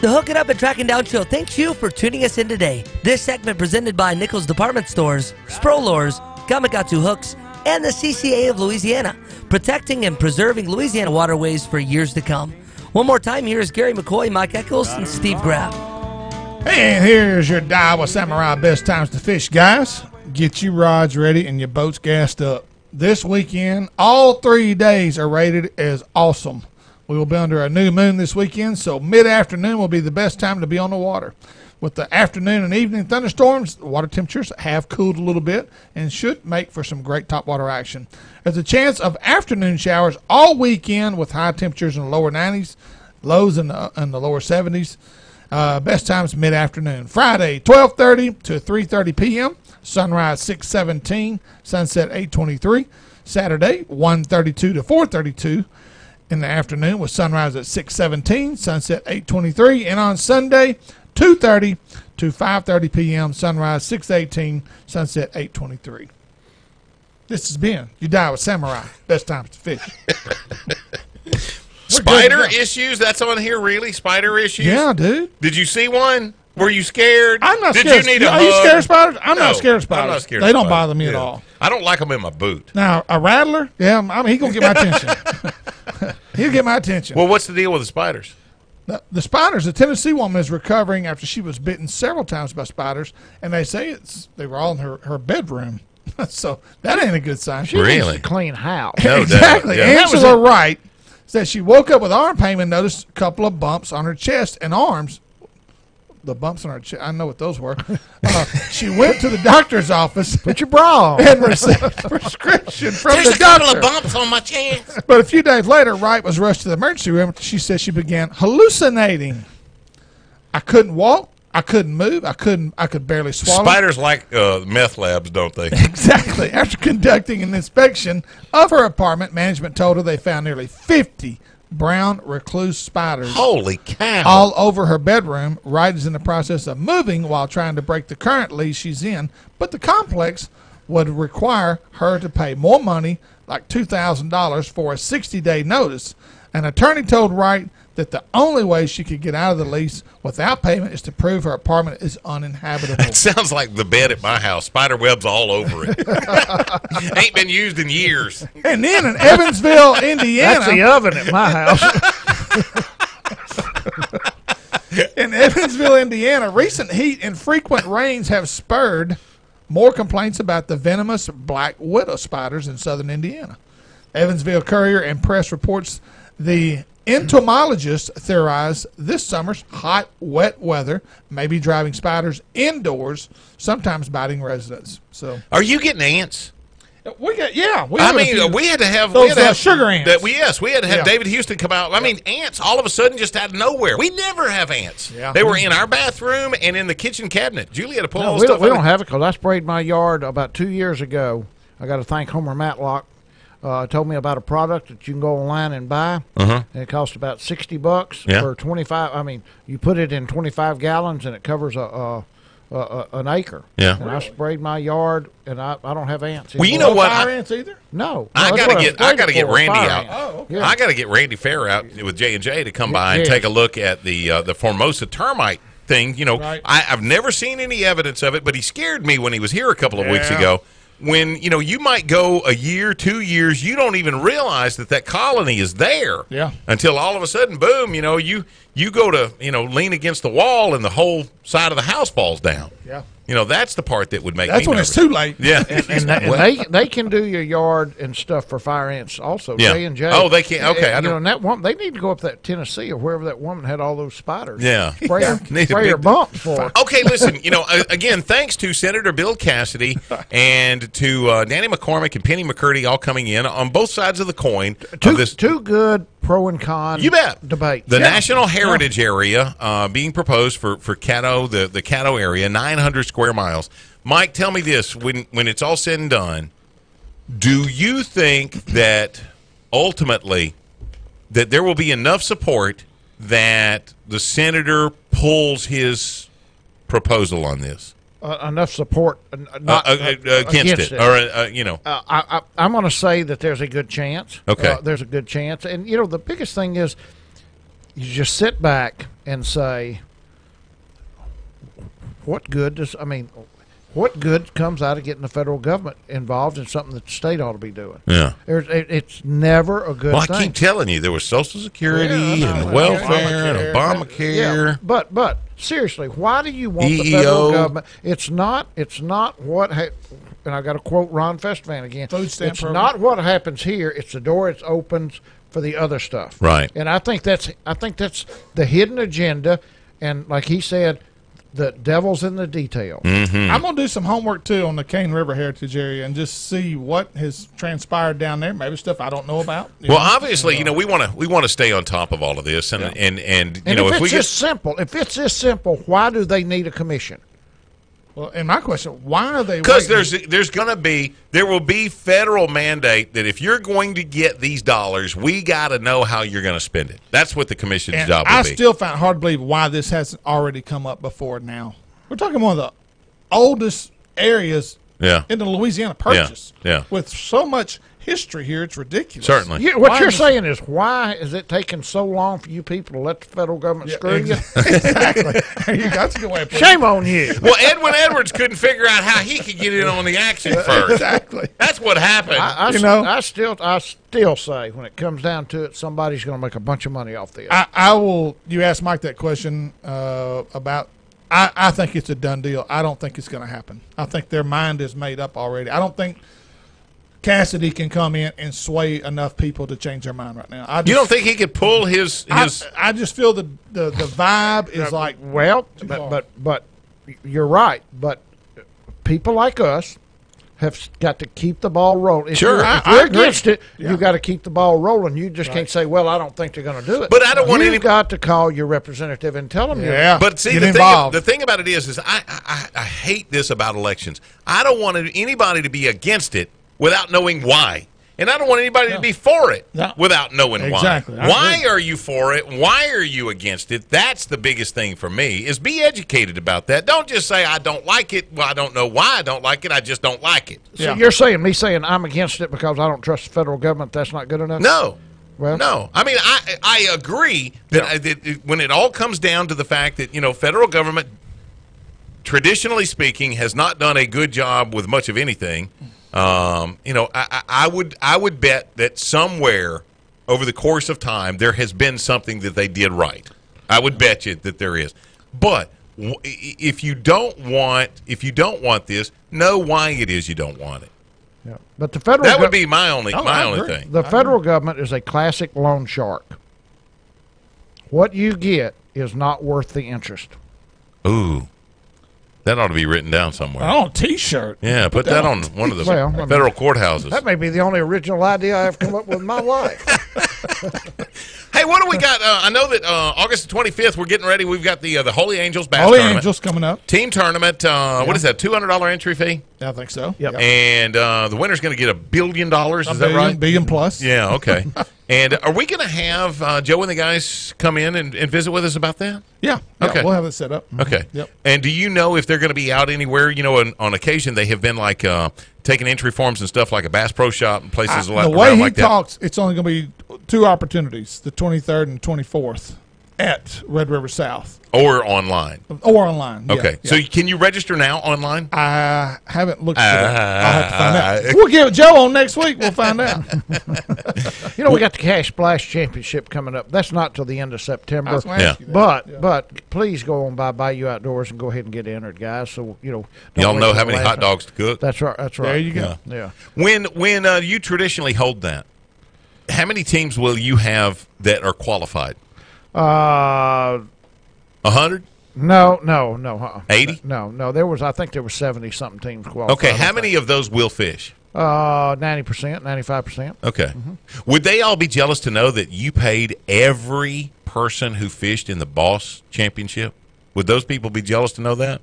The Hook It Up and Tracking Down Show thanks you for tuning us in today. This segment presented by Nichols Department Stores, Spro Lures, Gamakatsu Hooks, and the CCA of Louisiana, protecting and preserving Louisiana waterways for years to come. One more time, here's Gary McCoy, Mike Eccles, and Steve Graff. Hey, and here's your Daiwa Samurai Best Times to Fish, guys. Get your rods ready and your boats gassed up. This weekend, all 3 days are rated as awesome. We will be under a new moon this weekend, so mid-afternoon will be the best time to be on the water. With the afternoon and evening thunderstorms, the water temperatures have cooled a little bit and should make for some great topwater action. There's a chance of afternoon showers all weekend with high temperatures in the lower 90s, lows in the lower 70s. Best times mid-afternoon. Friday, 12:30 to 3:30 p.m., sunrise 6:17, sunset 8:23. Saturday, 1:32 to 4:32 in the afternoon with sunrise at 6:17, sunset 8:23. And on Sunday, 2:30 to 5:30 p.m., sunrise 6:18, sunset 8:23. This has been your Daiwa Samurai Best Times to Fish. Spider issues? That's on here, really? Spider issues? Yeah, dude. Did you see one? Were you scared? I'm not Did scared. you need a Are you hug? scared of spiders? I'm No, not scared of spiders. I'm not scared They of don't spiders. bother me at all. I don't like them in my boot. Now, a rattler? Yeah, I mean, he's going to get my attention. He'll get my attention. Well, what's the deal with the spiders? The spiders, a Tennessee woman is recovering after she was bitten several times by spiders, and they say they were all in her bedroom. So that ain't a good sign. She needs a clean house. No exactly. doubt. Yeah. Angela Wright said she woke up with arm pain and noticed a couple of bumps on her chest and arms. The bumps on her chest, I know what those were. She went to the doctor's office. Put your bra on. And received a prescription from There's the a couple doctor. of bumps on my chest. But a few days later, Wright was rushed to the emergency room. She said she began hallucinating. I couldn't walk. I couldn't move. I could barely swallow. Spiders like meth labs, don't they? Exactly. After conducting an inspection of her apartment, management told her they found nearly 50 brown recluse spiders. Holy cow. All over her bedroom. Wright is in the process of moving while trying to break the current lease she's in, but the complex would require her to pay more money, like $2,000, for a 60-day notice. An attorney told Wright that the only way she could get out of the lease without payment is to prove her apartment is uninhabitable. It sounds like the bed at my house. Spider webs all over it. Ain't been used in years. And then in Evansville, Indiana. That's the oven at my house. In Evansville, Indiana, recent heat and frequent rains have spurred more complaints about the venomous black widow spiders in southern Indiana. Evansville Courier and Press reports the entomologists theorize this summer's hot, wet weather may be driving spiders indoors, sometimes biting residents. So, are you getting ants? We got, yeah. We had to have those sugar ants. We had to have David Houston come out. I mean, ants all of a sudden just out of nowhere. We never have ants. Yeah. They were in our bathroom and in the kitchen cabinet. Julie had to pull all we stuff. We don't have it because I sprayed my yard about 2 years ago. I got to thank Homer Matlock. Told me about a product that you can go online and buy, and it costs about $60 for 25. I mean, you put it in 25 gallons, and it covers an acre. Yeah, and I sprayed my yard, and I don't have ants. Well, you know what? Fire ants either? No, I gotta get Randy out. Oh, okay. I gotta get Randy Fair out with J&J to come by and take a look at the Formosa termite thing. You know, I've never seen any evidence of it, but he scared me when he was here a couple of weeks ago. When, you know, you might go a year, 2 years, you don't even realize that colony is there. Yeah. Until all of a sudden, boom, you know, you go to, you know, lean against the wall and the whole side of the house falls down. Yeah. You know, that's the part that would make That's me when nervous. it's too late. Yeah. And they can do your yard and stuff for fire ants also. Yeah. J&J. Oh, they can. Okay. You know, and that woman, they need to go up that Tennessee or wherever that woman had all those spiders. Yeah. Spray her bumps for her. Okay, listen, you know, again, thanks to Senator Bill Cassidy and to Danny McCormick and Penny McCurdy all coming in on both sides of the coin. Two good pro and con debate. The National Heritage Area being proposed for Caddo, the Caddo area, 900 square miles. Mike, tell me this, when it's all said and done, do you think that ultimately that there will be enough support that the senator pulls his proposal on this? Enough support against it. Or, you know. I'm going to say that there's a good chance. Okay. There's a good chance. And, you know, the biggest thing is you just sit back and say, what good comes out of getting the federal government involved in something that the state ought to be doing? Yeah. It's never a good thing. I keep telling you, there was Social Security and welfare and Obamacare. Yeah. But seriously, why do you want the federal government? It's not what and I got to quote Ron Festivan again. Food stamp program. Not what happens here. It's the door it opens for the other stuff. Right. And I think that's the hidden agenda. And like he said, the devil's in the detail. Mm-hmm. I'm going to do some homework, too, on the Cane River Heritage Area and just see what has transpired down there, maybe stuff I don't know about. Obviously, you know, we want to stay on top of all of this. And you know, if it's this simple, why do they need a commission? Well, and my question, why are they? Because there will be federal mandate that if you're going to get these dollars, we got to know how you're going to spend it. That's what the commission's job will be. I still find it hard to believe why this hasn't already come up before now. We're talking one of the oldest areas in the Louisiana Purchase. Yeah. With so much history here, it's ridiculous. Certainly. What you're saying is, why is it taking so long for you people to let the federal government screw you? Exactly. You got to go away. Shame on you. Well, Edwin Edwards couldn't figure out how he could get in on the action first. Exactly. That's what happened. I still say, when it comes down to it, somebody's going to make a bunch of money off this. I will. You asked Mike that question about. I think it's a done deal. I don't think it's going to happen. I think their mind is made up already. I don't think Cassidy can come in and sway enough people to change their mind right now. You don't think he could pull his? I just feel the vibe is like but you're right. But people like us have got to keep the ball rolling. Sure. If you're against it, you've got to keep the ball rolling. You just can't say, well, I don't think they're going to do it. But I don't want You've got to call your representative and tell them. But see, the thing about it is I hate this about elections. I don't want anybody to be against it without knowing why. And I don't want anybody to be for it without knowing why. Why are you for it? Why are you against it? That's the biggest thing for me, is be educated about that. Don't just say, I don't like it. Well, I don't know why I don't like it. I just don't like it. So you're saying, me saying I'm against it because I don't trust the federal government, that's not good enough? No. Well, no. I mean, I agree that, when it all comes down to the fact that, federal government, traditionally speaking, has not done a good job with much of anything. I would bet that somewhere over the course of time there has been something that they did right. I would bet you that there is. But if you don't want this, know why it is you don't want it. Yeah. But the federal would be my only thing. The federal government is a classic loan shark. What you get is not worth the interest. Ooh. That ought to be written down somewhere. On a T-shirt. Yeah, put that on one of the federal courthouses. That may be the only original idea I have come up with in my life. Hey, what do we got? I know that August the 25th, we're getting ready. We've got the Holy Angels bass tournament. Holy Angels coming up. Team tournament. What is that, $200 entry fee? I think so. Yep. And the winner's going to get $1 billion. Is that right? $1 billion plus. Yeah, okay. And are we going to have Joe and the guys come in and visit with us about that? Yeah. Okay. We'll have it set up. Okay. Yep. And do you know if they're going to be out anywhere? On occasion, they have been like taking entry forms and stuff like a Bass Pro Shop and places the around way he like that. talks, it's only going to be 2 opportunities, the 23rd and 24th at Red River South. Or online. Or online. Okay. Yeah. So can you register now online? I haven't looked at it. I'll have to find out. We'll give Joe on next week. We'll find out. We got the Cash Splash Championship coming up. That's not till the end of September. But please go on by Bayou Outdoors and go ahead and get entered, guys. So y'all know how many hot dogs to cook. That's right. That's right. There you go. Yeah. When you traditionally hold that, how many teams will you have that are qualified? 100? No. 80? No. I think there were 70-something teams qualified. Okay, how many of those will fish? 90%, 95%. Okay. Mm-hmm. Would they all be jealous to know that you paid every person who fished in the Boss Championship? Would those people be jealous to know that?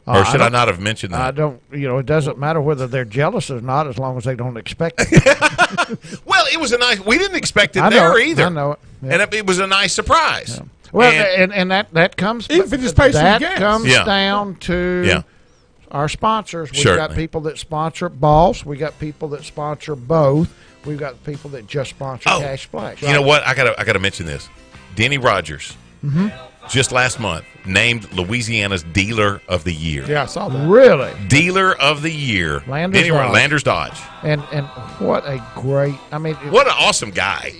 Or should I not have mentioned that? I don't. It doesn't matter whether they're jealous or not, as long as they don't expect it. Well, it was a nice. We didn't expect it there either. I know it. Yeah. And it was a nice surprise. Yeah. Well, and that comes. Even if it just pays that gas. comes down to our sponsors. We've got people that sponsor Boss. We got people that sponsor both. We've got people that just sponsor Cash Splash. You know what? I gotta mention this. Denny Rogers. Mm-hmm. Just last month, named Louisiana's Dealer of the Year. Yeah, I saw that. Really? Dealer of the Year. Landers Dodge. And what a great, what an awesome guy.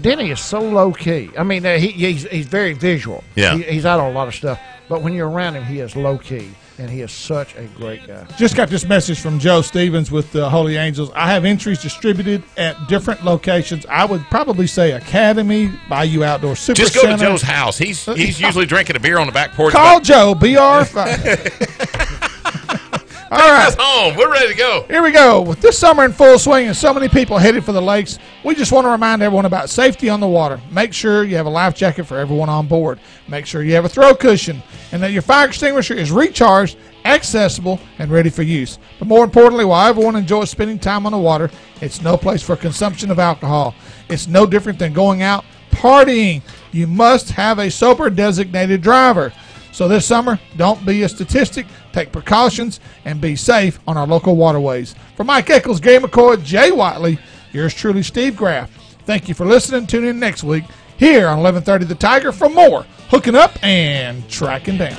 Denny is so low key. He's very visual. Yeah. He's out on a lot of stuff. But when you're around him, he is low key. And he is such a great guy. Just got this message from Joe Stevens with the Holy Angels. I have entries distributed at different locations. I would probably say Academy, Bayou Outdoor Super Just go Center. to Joe's house. He's usually drinking a beer on the back porch. Call Joe, BR. All right. Home. We're ready to go. Here we go. With this summer in full swing and so many people headed for the lakes, we just want to remind everyone about safety on the water. Make sure you have a life jacket for everyone on board. Make sure you have a throw cushion and that your fire extinguisher is recharged, accessible, and ready for use. But more importantly, while everyone enjoys spending time on the water, it's no place for consumption of alcohol. It's no different than going out partying. You must have a sober designated driver. So this summer, don't be a statistic, take precautions, and be safe on our local waterways. For Mike Eccles, Gary McCoy, Jay Whiteley, yours truly, Steve Graff. Thank you for listening. Tune in next week here on 1130 The Tiger for more Hooking Up and Tracking Down.